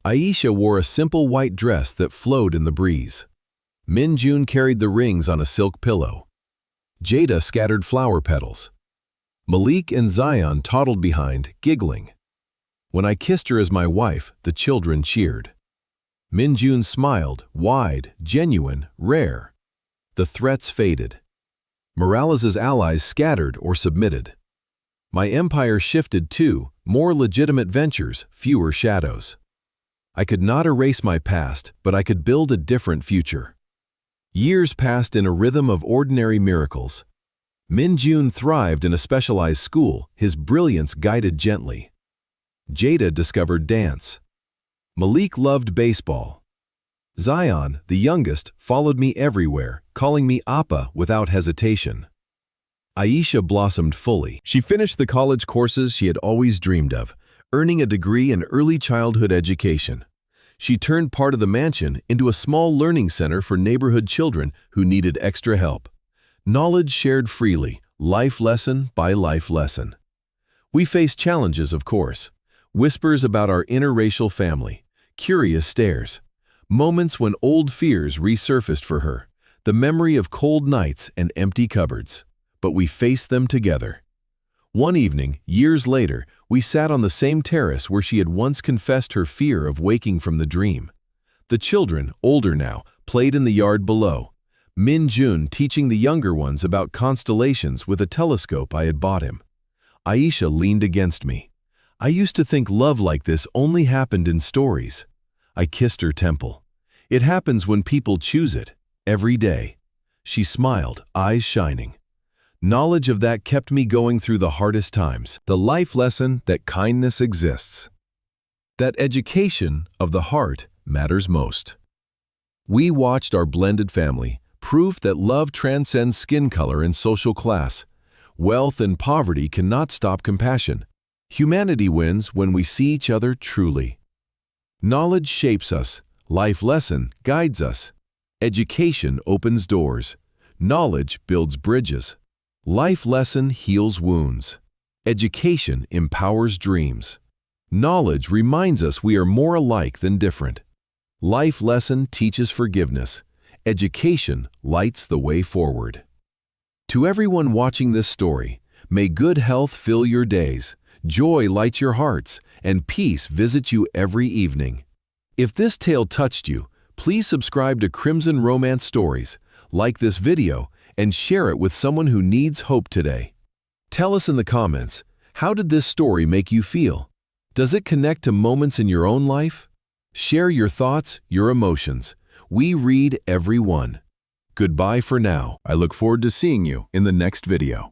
Aisha wore a simple white dress that flowed in the breeze. Min-jun carried the rings on a silk pillow. Jada scattered flower petals. Malik and Zion toddled behind, giggling. When I kissed her as my wife, the children cheered. Min-jun smiled, wide, genuine, rare. The threats faded. Morales' allies scattered or submitted. My empire shifted too, more legitimate ventures, fewer shadows. I could not erase my past, but I could build a different future. Years passed in a rhythm of ordinary miracles. Min-jun thrived in a specialized school, his brilliance guided gently. Jada discovered dance. Malik loved baseball. Zion, the youngest, followed me everywhere, calling me Appa without hesitation. Aisha blossomed fully. She finished the college courses she had always dreamed of, earning a degree in early childhood education. She turned part of the mansion into a small learning center for neighborhood children who needed extra help. Knowledge shared freely, life lesson by life lesson. We faced challenges, of course. Whispers about our interracial family, curious stares, moments when old fears resurfaced for her, the memory of cold nights and empty cupboards. But we faced them together. One evening, years later, we sat on the same terrace where she had once confessed her fear of waking from the dream. The children, older now, played in the yard below. Min-jun teaching the younger ones about constellations with a telescope I had bought him. Aisha leaned against me. I used to think love like this only happened in stories. I kissed her temple. It happens when people choose it, every day. She smiled, eyes shining. Knowledge of that kept me going through the hardest times. The life lesson that kindness exists. That education of the heart matters most. We watched our blended family, proof that love transcends skin color and social class. Wealth and poverty cannot stop compassion. Humanity wins when we see each other truly. Knowledge shapes us. Life lesson guides us. Education opens doors. Knowledge builds bridges. Life lesson heals wounds. Education empowers dreams. Knowledge reminds us we are more alike than different. Life lesson teaches forgiveness. Education lights the way forward. To everyone watching this story, may good health fill your days, joy light your hearts, and peace visit you every evening. If this tale touched you, please subscribe to Crimson Romance Stories, like this video, and share it with someone who needs hope today. Tell us in the comments, how did this story make you feel? Does it connect to moments in your own life? Share your thoughts, your emotions. We read every one. Goodbye for now. I look forward to seeing you in the next video.